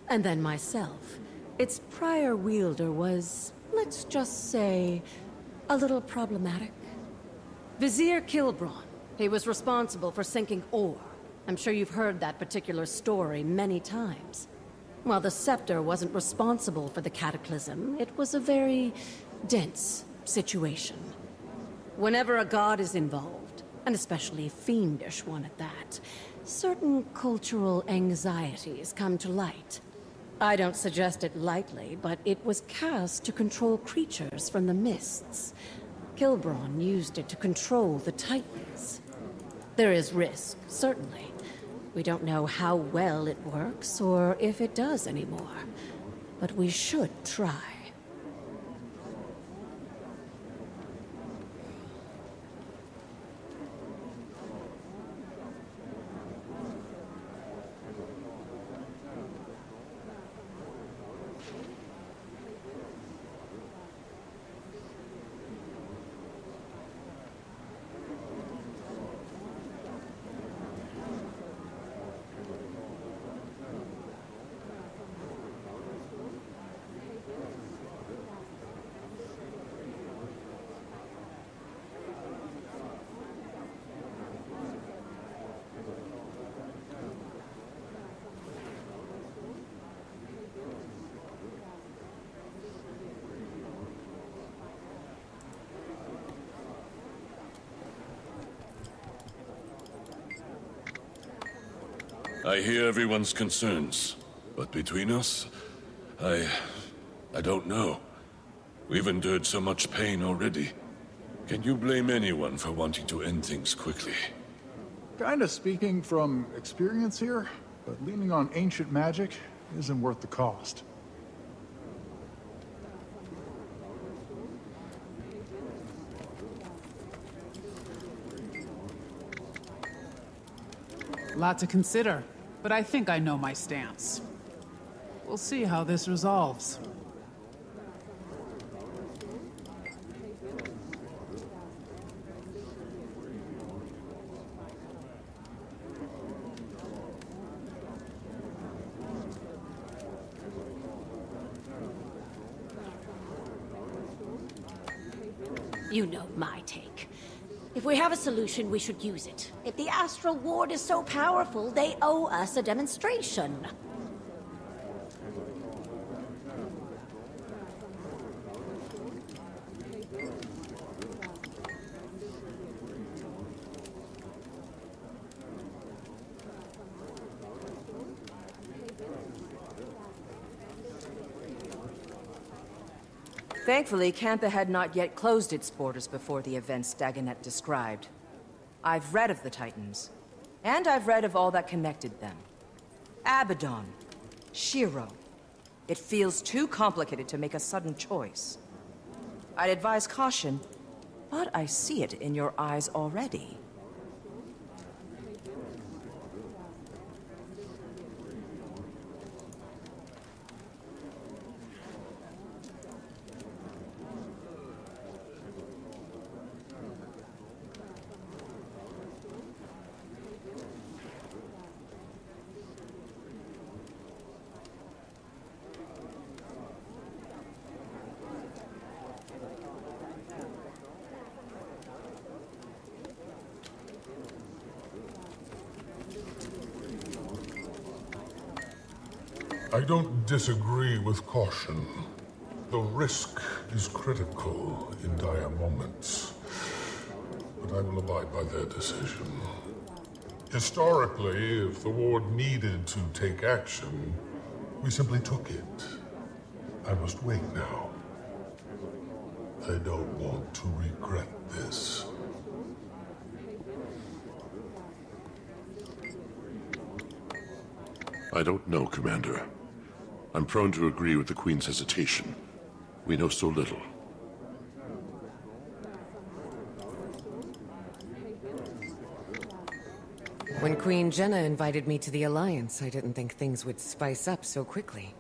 and then myself, its prior wielder was, let's just say, a little problematic. Vizier Kilbron. He was responsible for sinking ore. I'm sure you've heard that particular story many times. While the Scepter wasn't responsible for the cataclysm, it was a very dense situation. Whenever a god is involved, and especially a fiendish one at that, certain cultural anxieties come to light. I don't suggest it lightly, but it was cast to control creatures from the mists. Kilbron used it to control the Titans. There is risk, certainly. We don't know how well it works, or if it does anymore. But we should try. I hear everyone's concerns, but between us, I don't know. We've endured so much pain already. Can you blame anyone for wanting to end things quickly? Kinda speaking from experience here, but leaning on ancient magic isn't worth the cost. Lot to consider, but I think I know my stance. We'll see how this resolves. You know my take. If we have a solution, we should use it. If the Astral Ward is so powerful, they owe us a demonstration. Thankfully, Cantha had not yet closed its borders before the events Dagonet described. I've read of the Titans, and I've read of all that connected them. Abaddon, Shiro. It feels too complicated to make a sudden choice. I'd advise caution, but I see it in your eyes already. I don't disagree with caution. The risk is critical in dire moments. But I will abide by their decision. Historically, if the Ward needed to take action, we simply took it. I must wait now. I don't want to regret this. I don't know, Commander. I'm prone to agree with the Queen's hesitation. We know so little. When Queen Jenna invited me to the Alliance, I didn't think things would spice up so quickly.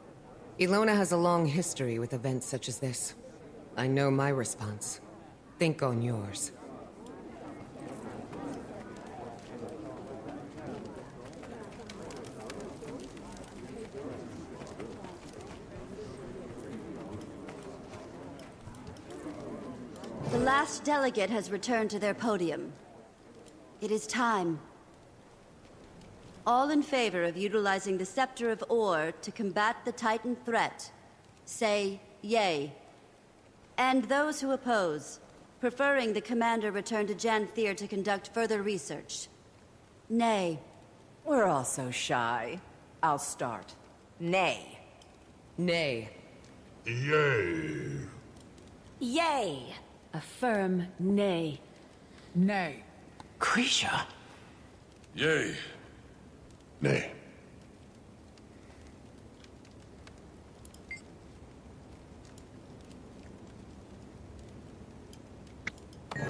Ilona has a long history with events such as this. I know my response. Think on yours. The last delegate has returned to their podium. It is time. All in favor of utilizing the Scepter of Ore to combat the Titan threat, say yay. And those who oppose, preferring the commander return to Janthir to conduct further research, nay. We're all so shy. I'll start. Nay. Nay. Yay. Yay! A firm nay. Nay. Krisha. Yay. Nay.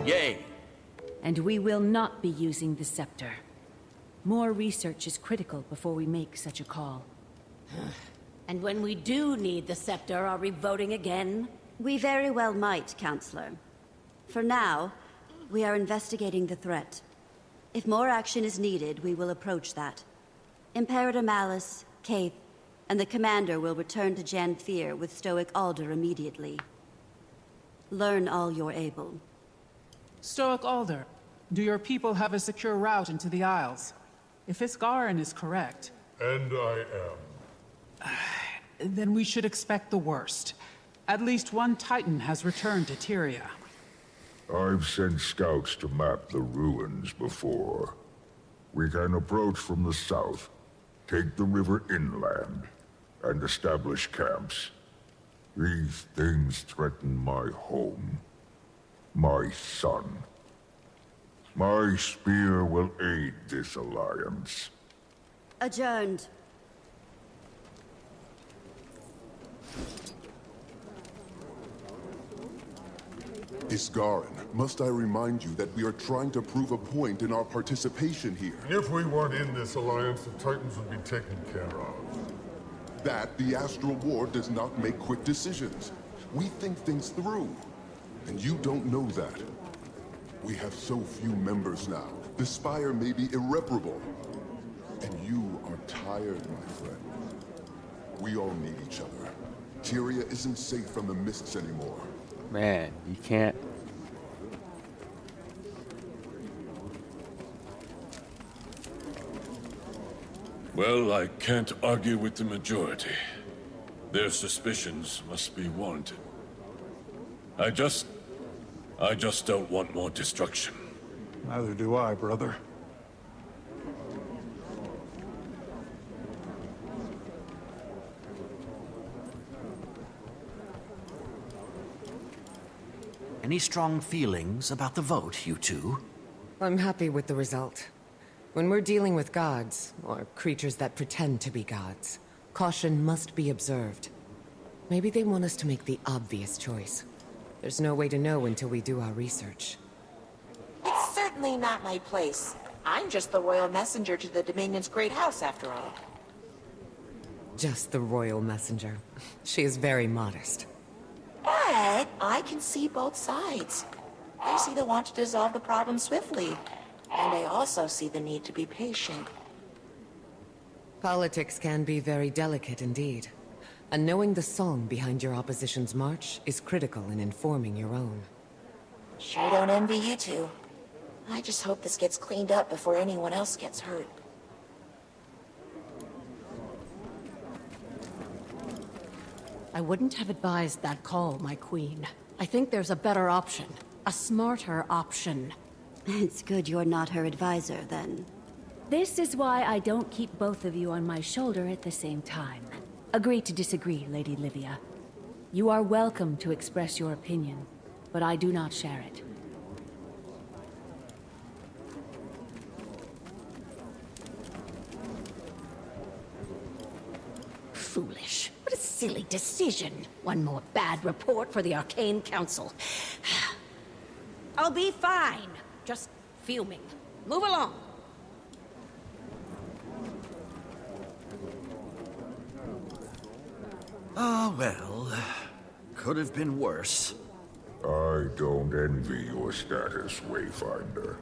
Yay. And we will not be using the scepter. More research is critical before we make such a call. And when we do need the scepter, are we voting again? We very well might, Counselor. For now, we are investigating the threat. If more action is needed, we will approach that. Imperator Malice, Kaith, and the Commander will return to Janthir with Stoic Alder immediately. Learn all you're able. Stoic Alder, do your people have a secure route into the Isles? If Iskarin is correct... And I am. Then we should expect the worst. At least one Titan has returned to Tyria. I've sent scouts to map the ruins before. We can approach from the south, take the river inland, and establish camps. These things threaten my home, my son. My spear will aid this alliance. Adjourned. Iskarin, must I remind you that we are trying to prove a point in our participation here? If we weren't in this alliance, the Titans would be taken care of. That the Astral Ward does not make quick decisions. We think things through. And you don't know that. We have so few members now. The Spire may be irreparable. And you are tired, my friend. We all need each other. Tyria isn't safe from the mists anymore. Man, you can't. Well, I can't argue with the majority. Their suspicions must be warranted. I just don't want more destruction. Neither do I, brother. Any strong feelings about the vote, you two? I'm happy with the result. When we're dealing with gods, or creatures that pretend to be gods, caution must be observed. Maybe they want us to make the obvious choice. There's no way to know until we do our research. It's certainly not my place. I'm just the royal messenger to the Dominion's great house, after all. Just the royal messenger. She is very modest. But I can see both sides. I see the want to dissolve the problem swiftly. And I also see the need to be patient. Politics can be very delicate indeed. And knowing the song behind your opposition's march is critical in informing your own. Sure don't envy you two. I just hope this gets cleaned up before anyone else gets hurt. I wouldn't have advised that call, my queen. I think there's a better option. A smarter option. It's good you're not her advisor, then. This is why I don't keep both of you on my shoulder at the same time. Agree to disagree, Lady Livia. You are welcome to express your opinion, but I do not share it. Foolish. What a silly decision. One more bad report for the Arcane Council. I'll be fine. Just fuming. Move along. Oh, well, could have been worse. I don't envy your status, Wayfinder.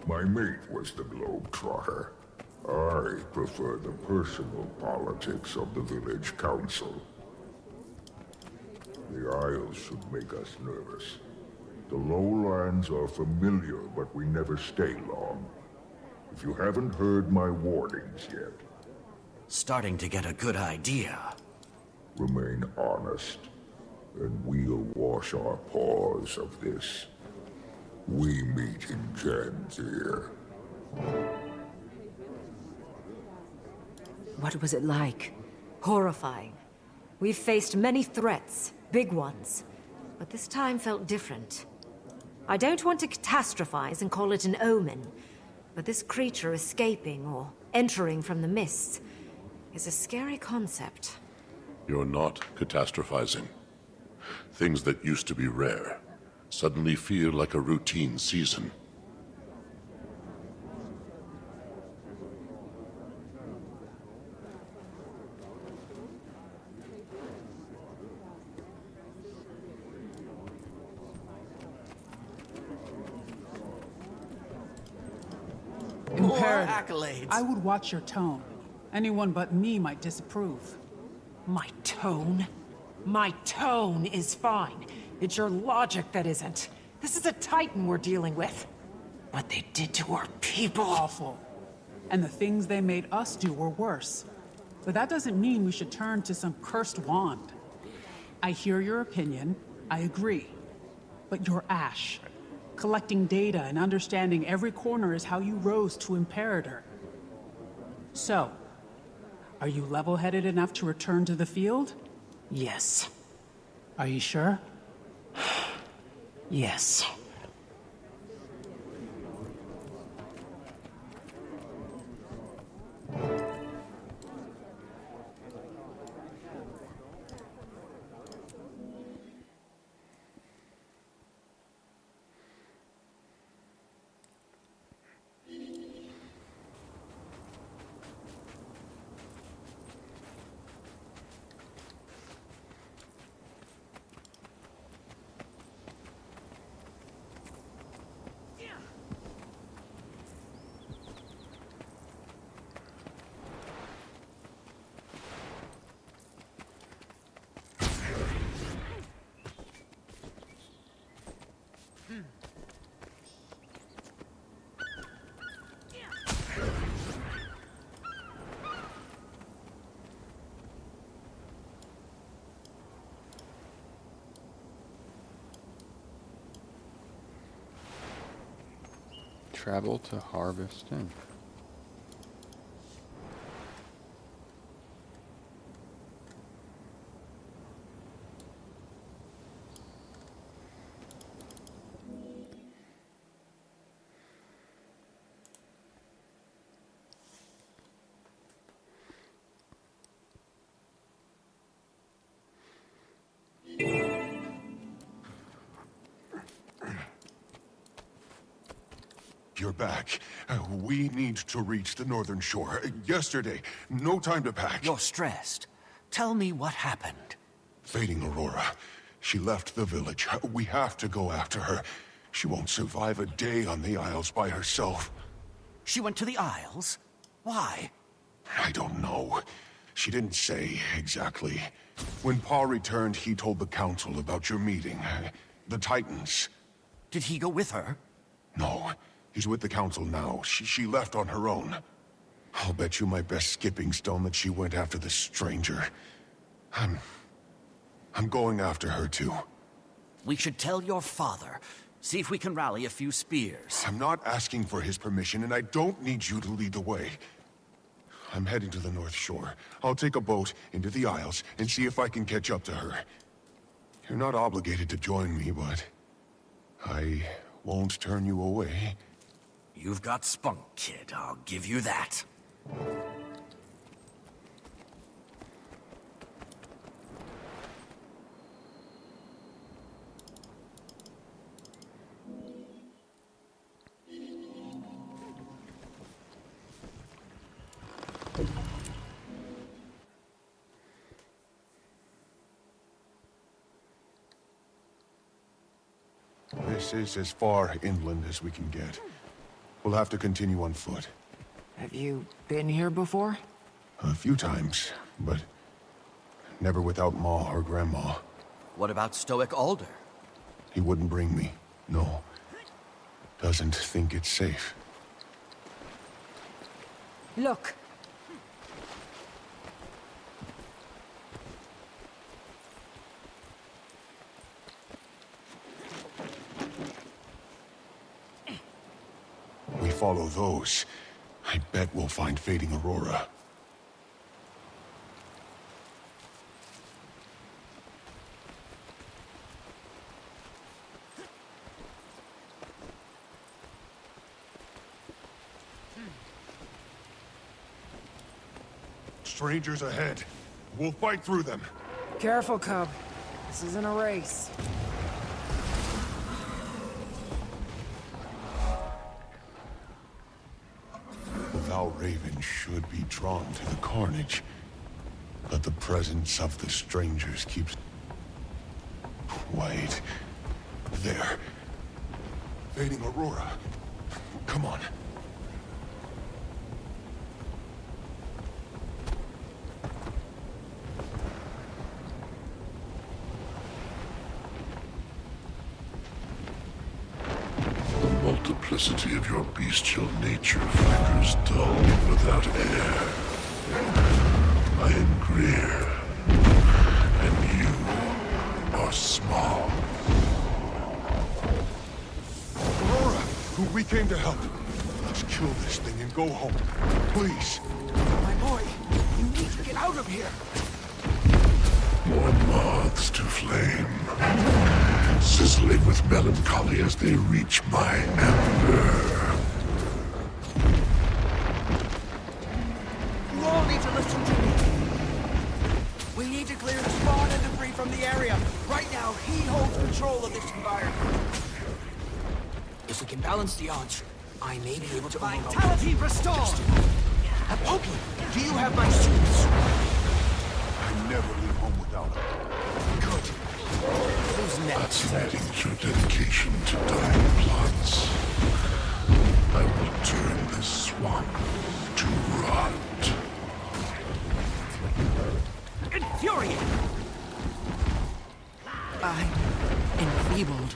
My mate was the Globetrotter. I prefer the personal politics of the village council. The Isles should make us nervous. The lowlands are familiar, but we never stay long. If you haven't heard my warnings yet... Starting to get a good idea. Remain honest, and we'll wash our paws of this. We meet in Janthir. What was it like? Horrifying. We've faced many threats, big ones, but this time felt different. I don't want to catastrophize and call it an omen, but this creature escaping or entering from the mists is a scary concept. You're not catastrophizing. Things that used to be rare suddenly feel like a routine season. Imperative. Accolades. I would watch your tone. Anyone but me might disapprove. My tone? My tone is fine. It's your logic that isn't. This is a Titan we're dealing with. What they did to our people. Awful. And the things they made us do were worse. But that doesn't mean we should turn to some cursed wand. I hear your opinion. I agree. But you're Ash. Collecting data and understanding every corner is how you rose to Imperator. So, are you level-headed enough to return to the field? Yes. Are you sure? Yes. Travel to Harveston. You're back. We need to reach the northern shore. Yesterday. No time to pack. You're stressed. Tell me what happened. Fading Aurora. She left the village. We have to go after her. She won't survive a day on the Isles by herself. She went to the Isles? Why? I don't know. She didn't say exactly. When Pa returned, he told the Council about your meeting. The Titans. Did he go with her? No. He's with the Council now. She left on her own. I'll bet you my best skipping stone that she went after the stranger. I'm going after her too. We should tell your father. See if we can rally a few spears. I'm not asking for his permission, and I don't need you to lead the way. I'm heading to the North Shore. I'll take a boat into the Isles and see if I can catch up to her. You're not obligated to join me, but I won't turn you away. You've got spunk, kid. I'll give you that. This is as far inland as we can get. We'll have to continue on foot. Have you been here before? A few times, but never without Ma or Grandma. What about Stoic Alder? He wouldn't bring me, no. Doesn't think it's safe. Look. We follow those. I bet we'll find Fading Aurora. Strangers ahead. We'll fight through them. Careful, Cub. This isn't a race. The Val Raven should be drawn to the carnage, but the presence of the strangers keeps... Wait. There. Fading Aurora. Come on. Multiplicity of your bestial nature flickers dull without air. I am Greer, and you are small. Aurora, we came to help. Let's kill this thing and go home. Please. My boy, you need to get out of here. More moths to flame, sizzling with melancholy as they reach my ember. You all need to listen to me. We need to clear spawn and debris from the area. Right now, he holds control of this environment. If we can balance the odds, I may be able to... Vitality restored! Pokey, do you have my suits? I never leave home without them. Good. Who's next? Fascinating your dedication to dying plots. I will turn this swamp to rot. Infuriated! I'm enfeebled.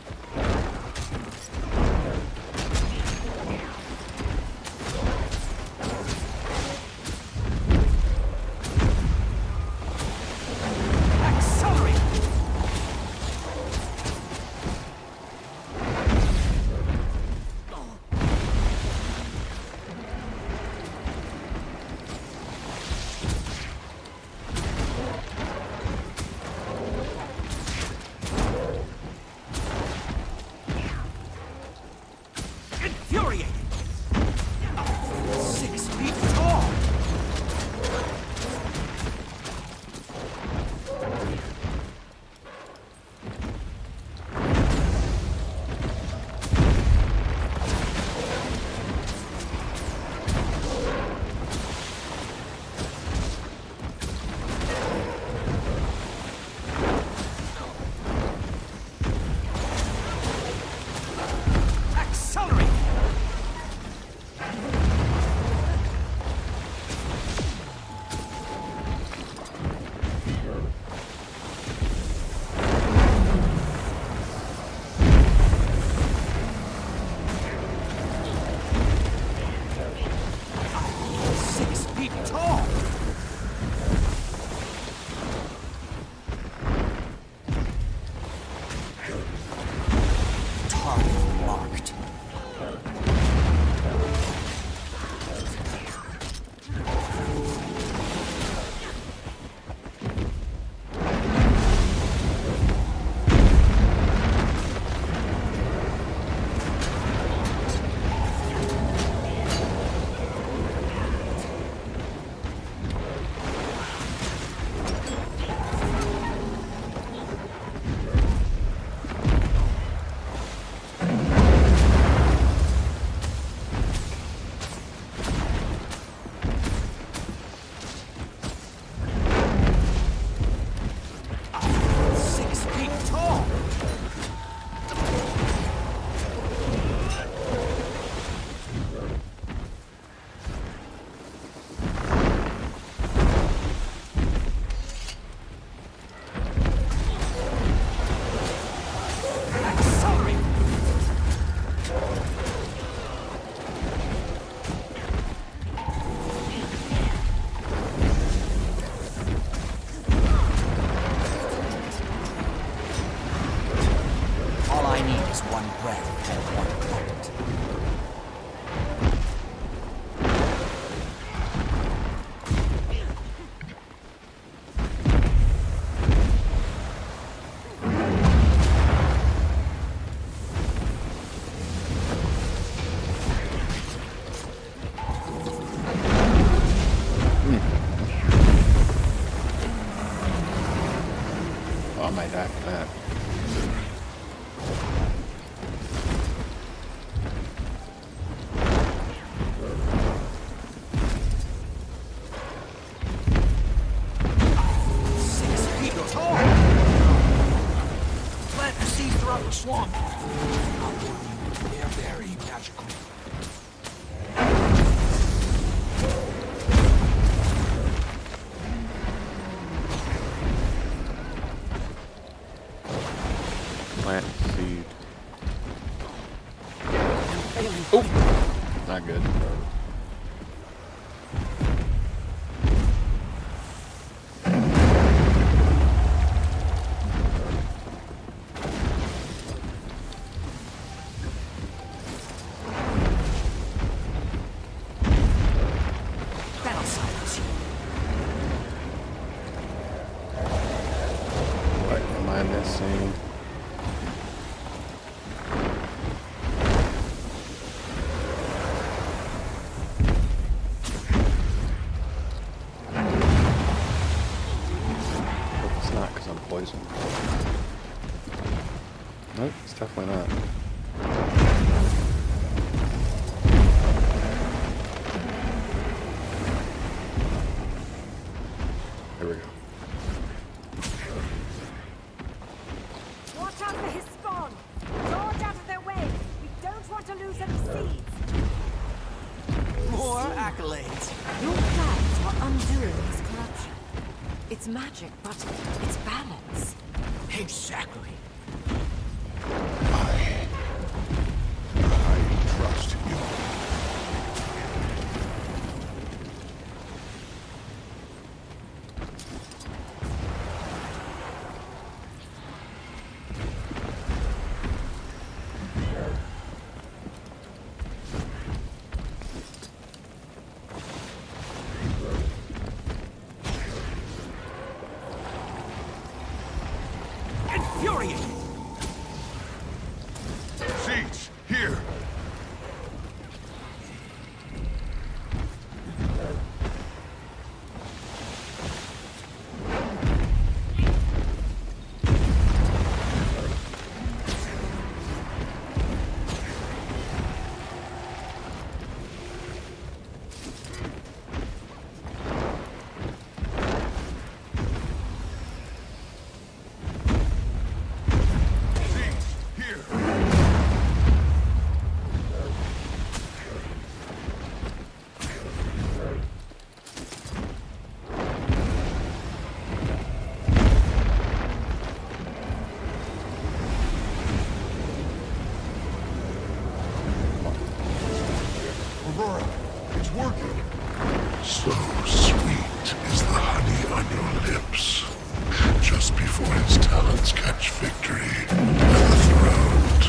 as one breath and one thought. I might die for that. Plant the seeds throughout the swamp. I'll warn you, they're very magical. Plant seed. Oh, not good. That'll silence you. What am I missing? Hope it's not because I'm poisoned. Nope, it's definitely not. Here we go. Watch out for his spawn! Dodge out of their way! We don't want to lose any seeds! More accolades. Your plans are undoing his corruption. It's magic, but it's balance. Exactly. I trust you. Infuriating. Seeds, here. Aurora, it's working. So sweet is the honey on your lips. Just before his talents catch victory at the throat.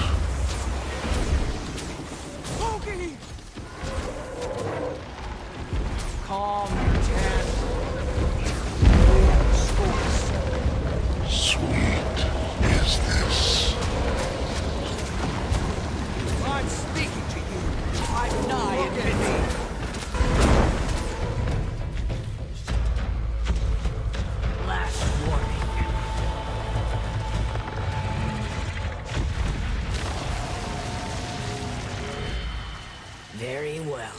Bogey! Calm your tan. Sweet is this. I'm speaking to you. I'm nigh infinity. Last warning. Very well.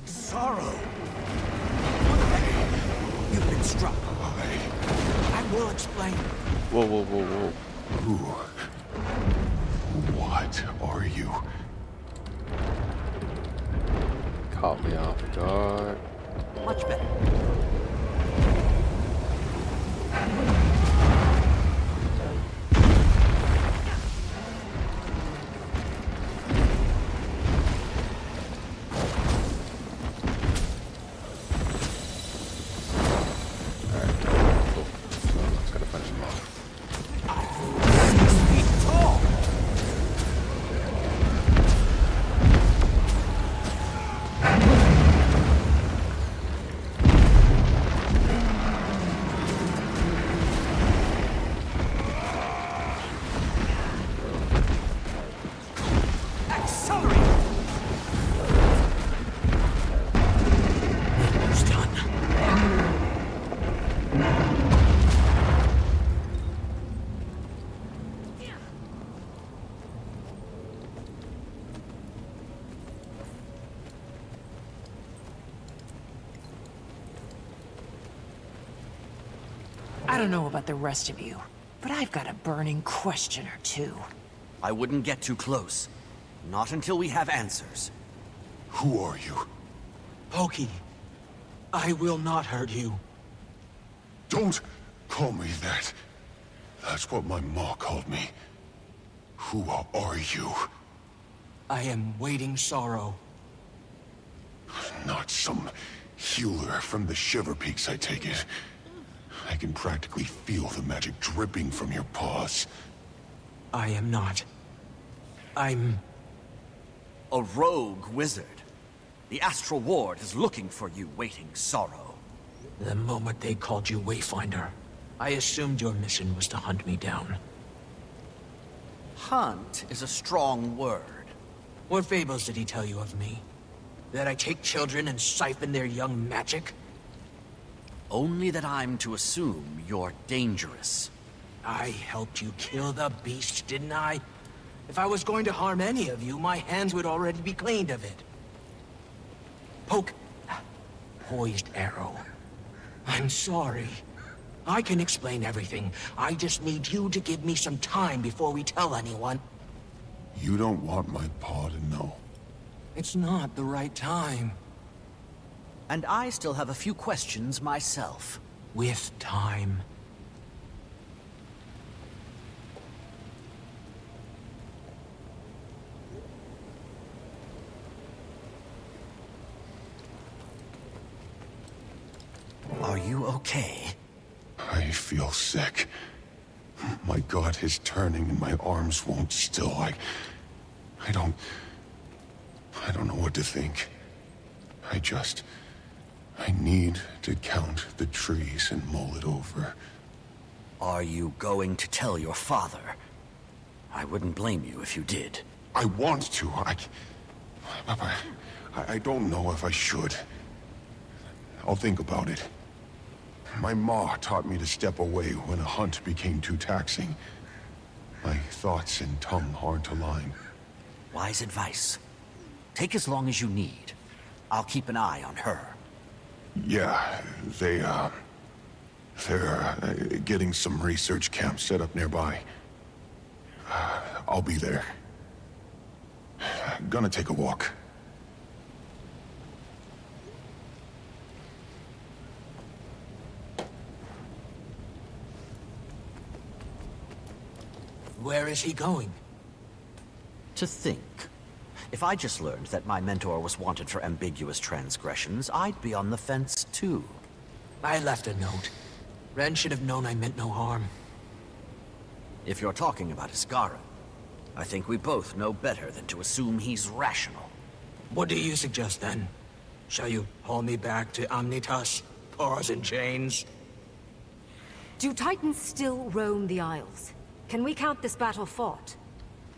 Sorrow. You've been struck. I will explain. Whoa, whoa, whoa, whoa. Who? What are you? Caught me off guard. Much better. I don't know about the rest of you, but I've got a burning question or two. I wouldn't get too close. Not until we have answers. Who are you? Pokey, I will not hurt you. Don't call me that. That's what my ma called me. Who are you? I am waiting sorrow. Not some healer from the Shiver Peaks, I take it. I can practically feel the magic dripping from your paws. I am not. I'm... a rogue wizard. The Astral Ward is looking for you, waiting sorrow. The moment they called you Wayfinder, I assumed your mission was to hunt me down. Hunt is a strong word. What fables did he tell you of me? That I take children and siphon their young magic? Only that I'm to assume you're dangerous. I helped you kill the beast, didn't I? If I was going to harm any of you, my hands would already be cleaned of it. Poke. Poised arrow. I'm sorry. I can explain everything. I just need you to give me some time before we tell anyone. You don't want my pa to know. It's not the right time. And I still have a few questions myself. With time. Are you okay? I feel sick. My gut is turning and my arms won't still. I don't know what to think. I need to count the trees and mull it over. Are you going to tell your father? I wouldn't blame you if you did. I want to. I don't know if I should. I'll think about it. My ma taught me to step away when a hunt became too taxing. My thoughts and tongue aren't aligned. Wise advice. Take as long as you need. I'll keep an eye on her. Yeah, they're getting some research camps set up nearby. I'll be there. Gonna take a walk. Where is he going? To think. If I just learned that my mentor was wanted for ambiguous transgressions, I'd be on the fence too. I left a note. Ren should have known I meant no harm. If you're talking about Iskara, I think we both know better than to assume he's rational. What do you suggest then? Shall you haul me back to Omnitas? Paws and chains? Do Titans still roam the Isles? Can we count this battle fought?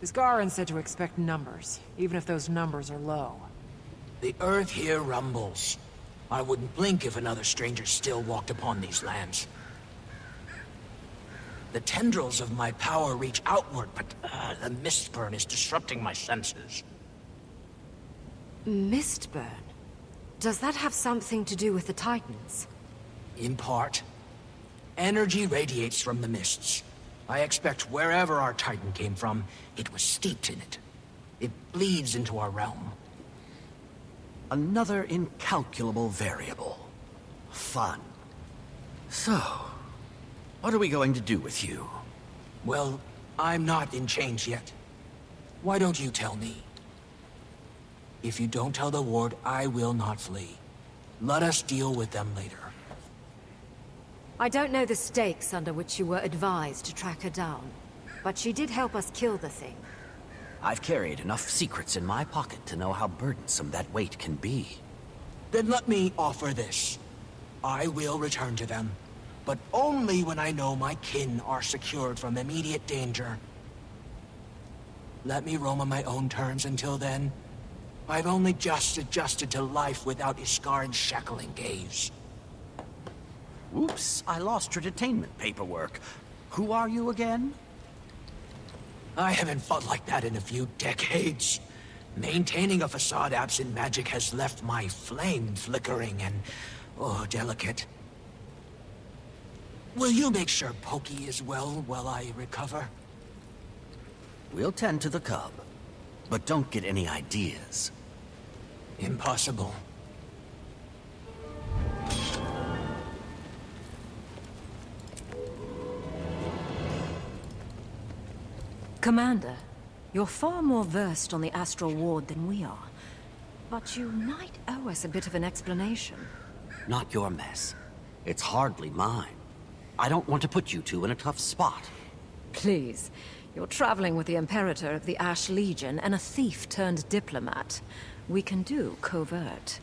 Isgaran said to expect numbers, even if those numbers are low. The earth here rumbles. I wouldn't blink if another stranger still walked upon these lands. The tendrils of my power reach outward, but the mistburn is disrupting my senses. Mistburn? Does that have something to do with the Titans? In part. Energy radiates from the mists. I expect wherever our Titan came from, it was steeped in it. It bleeds into our realm. Another incalculable variable. Fun. So, what are we going to do with you? Well, I'm not in chains yet. Why don't you tell me? If you don't tell the ward, I will not flee. Let us deal with them later. I don't know the stakes under which you were advised to track her down, but she did help us kill the thing. I've carried enough secrets in my pocket to know how burdensome that weight can be. Then let me offer this. I will return to them, but only when I know my kin are secured from immediate danger. Let me roam on my own terms until then. I've only just adjusted to life without Iskaran's shackling gaze. Oops, I lost your detainment paperwork. Who are you again? I haven't fought like that in a few decades. Maintaining a facade absent magic has left my flame flickering and, delicate. Will you make sure Pokey is well while I recover? We'll tend to the cub, but don't get any ideas. Impossible. Commander, you're far more versed on the Astral Ward than we are. But you might owe us a bit of an explanation. Not your mess. It's hardly mine. I don't want to put you two in a tough spot. Please, you're traveling with the Imperator of the Ash Legion and a thief turned diplomat. We can do covert.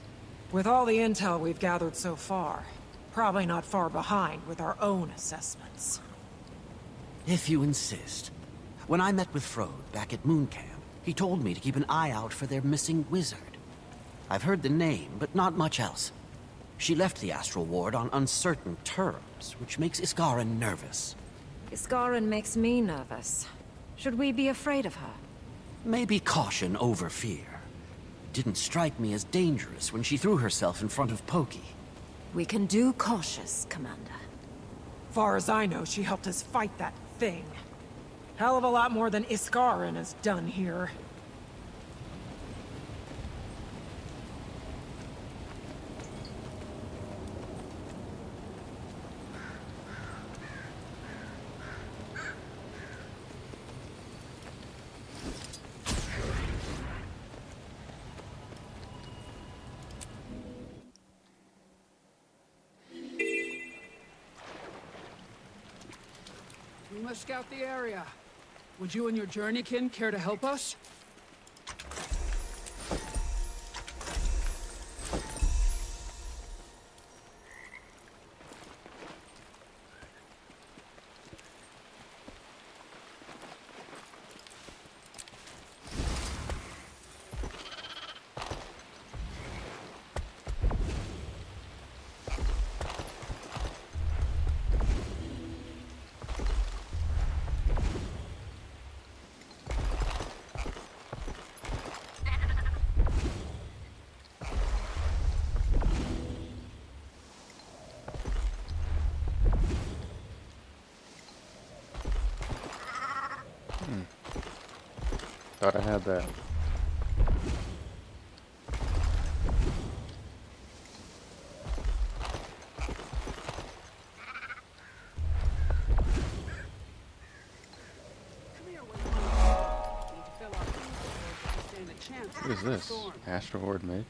With all the intel we've gathered so far, probably not far behind with our own assessments. If you insist. When I met with Frode back at Moon Camp, he told me to keep an eye out for their missing wizard. I've heard the name, but not much else. She left the Astral Ward on uncertain terms, which makes Iskaran nervous. Iskaran makes me nervous. Should we be afraid of her? Maybe caution over fear. Didn't strike me as dangerous when she threw herself in front of Pokey. We can do cautious, Commander. Far as I know, she helped us fight that thing. Hell of a lot more than Iskaran has done here. We must scout the area. Would you and your journeykin care to help us? Thought I had that. What is this? Astral Ward Mage?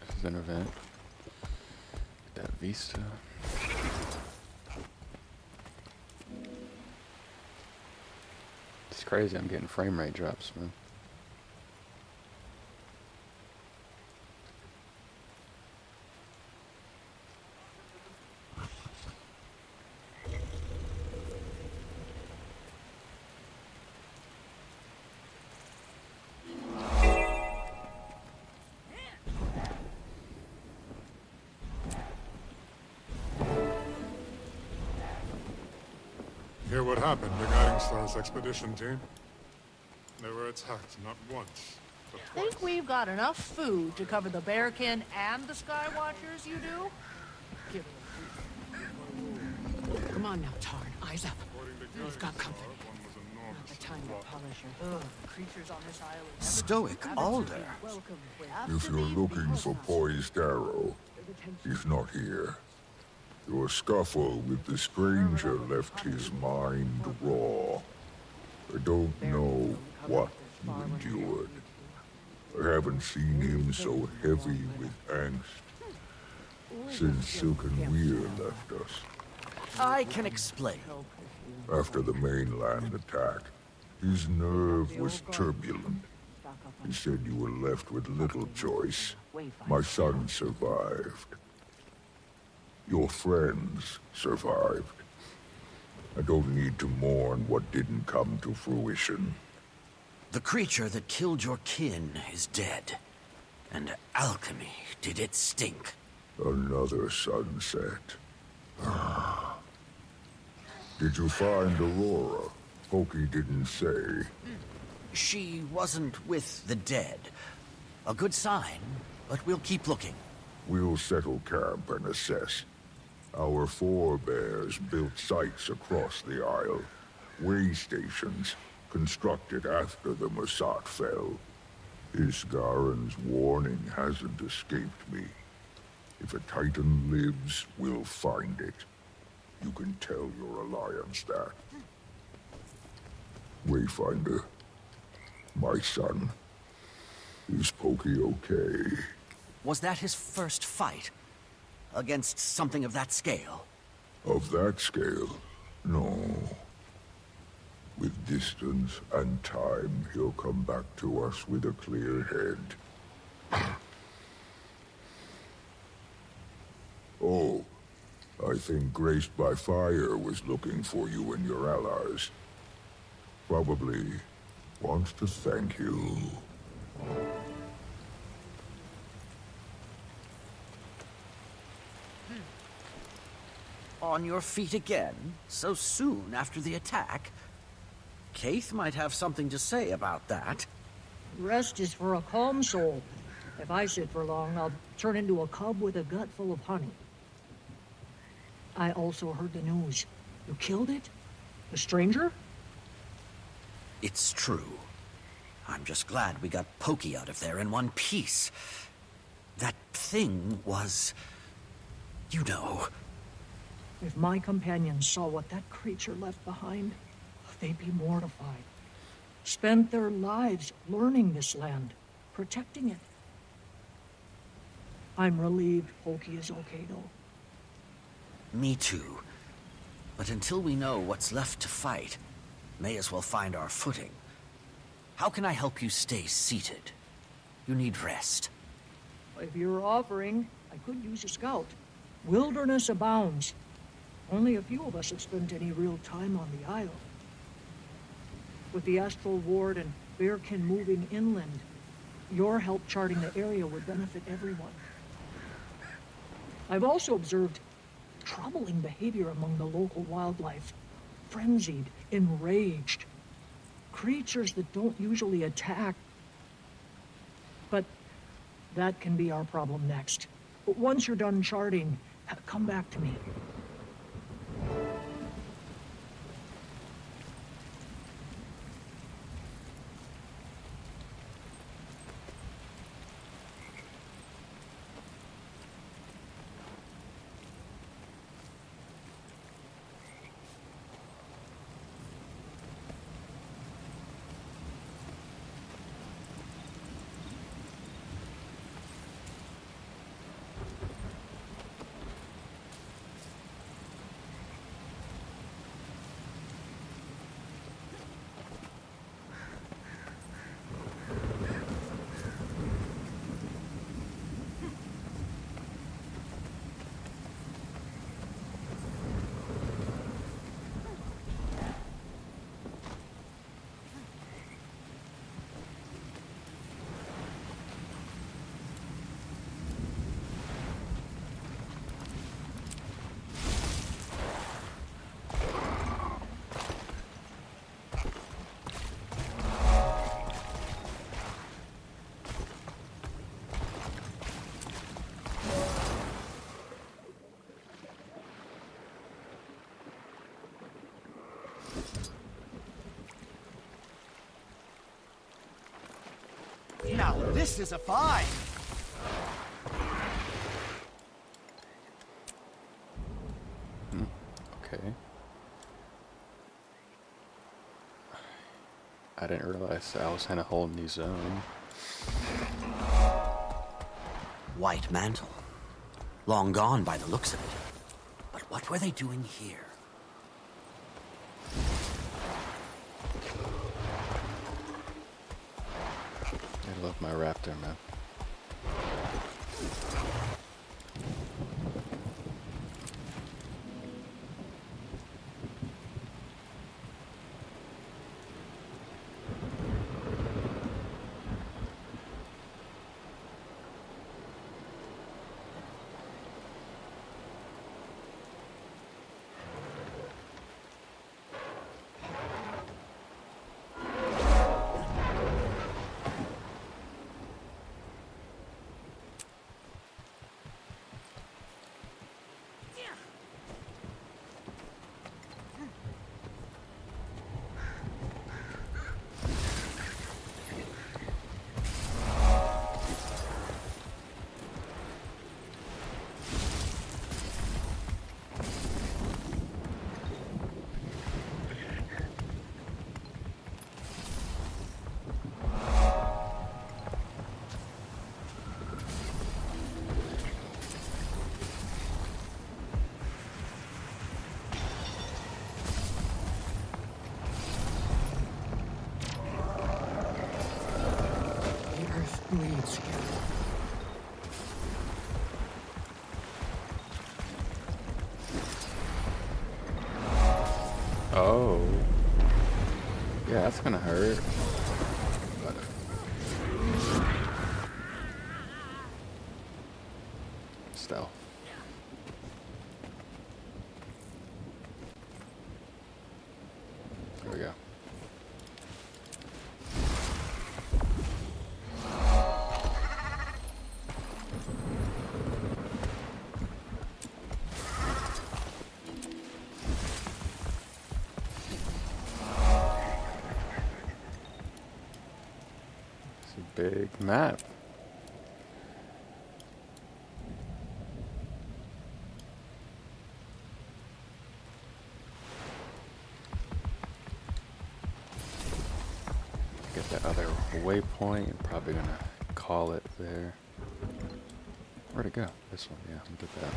This is an event. That Vista. It's crazy, I'm getting frame rate drops, man. Hear what happened to Guiding Star's expedition team? They were attacked not once, but twice. Think we've got enough food to cover the Bearkin and the Skywatchers, you do? Give it a Come on now, Tarn. Eyes up. We've got company. One was enormous Creatures on this island. Stoic Alder. If you're looking for Poised Arrow, he's not here. Your scuffle with the stranger left his mind raw. I don't know what you endured. I haven't seen him so heavy with angst since Silken Weir left us. I can explain. After the mainland attack, his nerve was turbulent. He said you were left with little choice. My son survived. Your friends survived. I don't need to mourn what didn't come to fruition. The creature that killed your kin is dead. And alchemy did its stink. Another sunset. Did you find Aurora? Pokey didn't say. She wasn't with the dead. A good sign, but we'll keep looking. We'll settle camp and assess. Our forebears built sites across the Isle. Way stations, constructed after the Masat fell. Isgaren's warning hasn't escaped me. If a Titan lives, we'll find it. You can tell your alliance that. Wayfinder, my son, is Pokey okay? Was that his first fight? Against something of that scale? Of that scale, no. With distance and time, he'll come back to us with a clear head. Oh, I think Graced by Fire was looking for you and your allies. Probably wants to thank you. On your feet again? So soon after the attack? Kaith might have something to say about that. Rest is for a calm soul. If I sit for long, I'll turn into a cub with a gut full of honey. I also heard the news. You killed it? A stranger? It's true. I'm just glad we got Pokey out of there in one piece. That thing was... you know... If my companions saw what that creature left behind, they'd be mortified. Spent their lives learning this land, protecting it. I'm relieved Pokey is okay, though. Me too. But until we know what's left to fight, may as well find our footing. How can I help you stay seated? You need rest. If you're offering, I could use a scout. Wilderness abounds. Only a few of us have spent any real time on the Isle. With the Astral Ward and Bearkin moving inland, your help charting the area would benefit everyone. I've also observed troubling behavior among the local wildlife. Frenzied, enraged. Creatures that don't usually attack. But that can be our problem next. But once you're done charting, come back to me. This is a find. Okay. I didn't realize I was in a whole new zone. White mantle. Long gone by the looks of it. But what were they doing here? I love my raptor, man. Bleeds. Oh. Yeah, that's gonna hurt. But still. There we go. Big map. Get that other waypoint. I'm probably gonna call it there. Where'd it go? This one, yeah, I'll get that.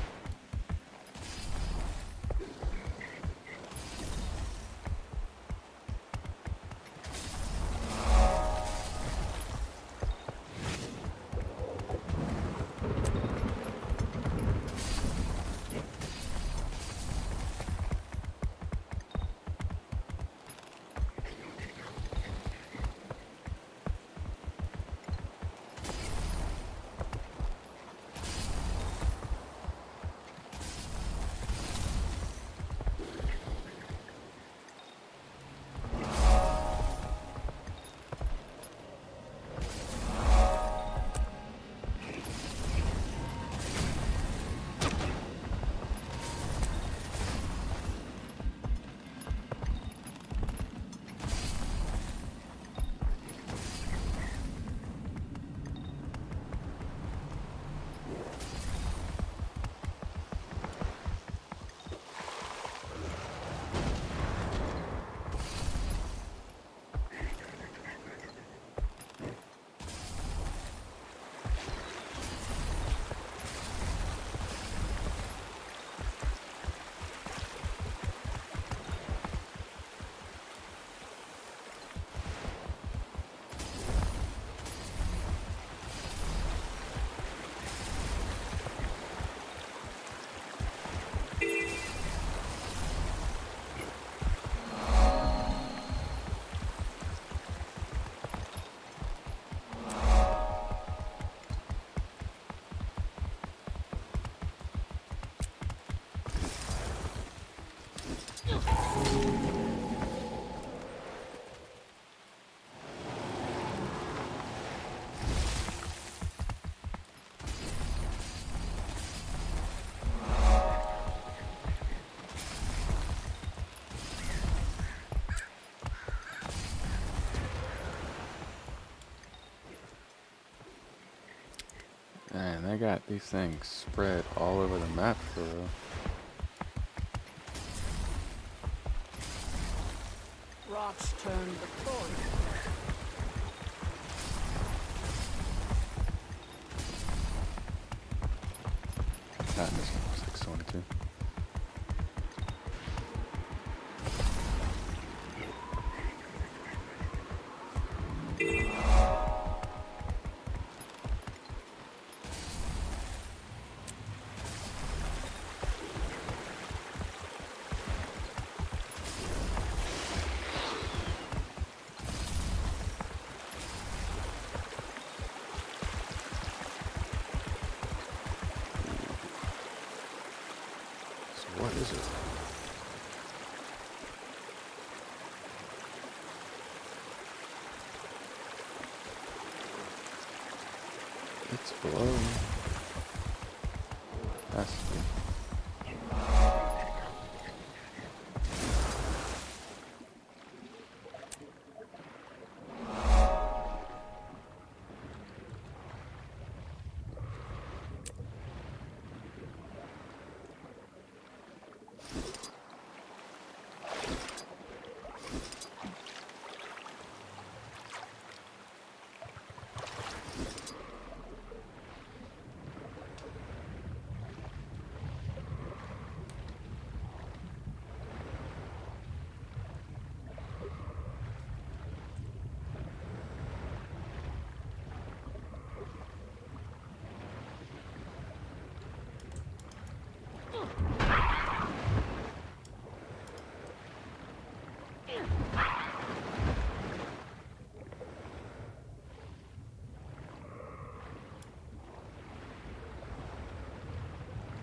Man, they got these things spread all over the map for real. Rocks turned victorious. Not in this one, 622. What is it? It's below. Has to be.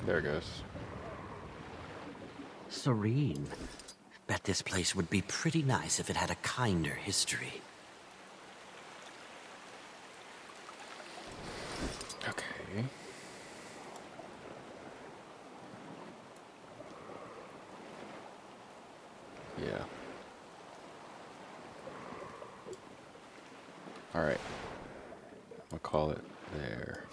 There it goes. Serene. Bet this place would be pretty nice if it had a kinder history. Okay. Yeah. All right. I'll call it there.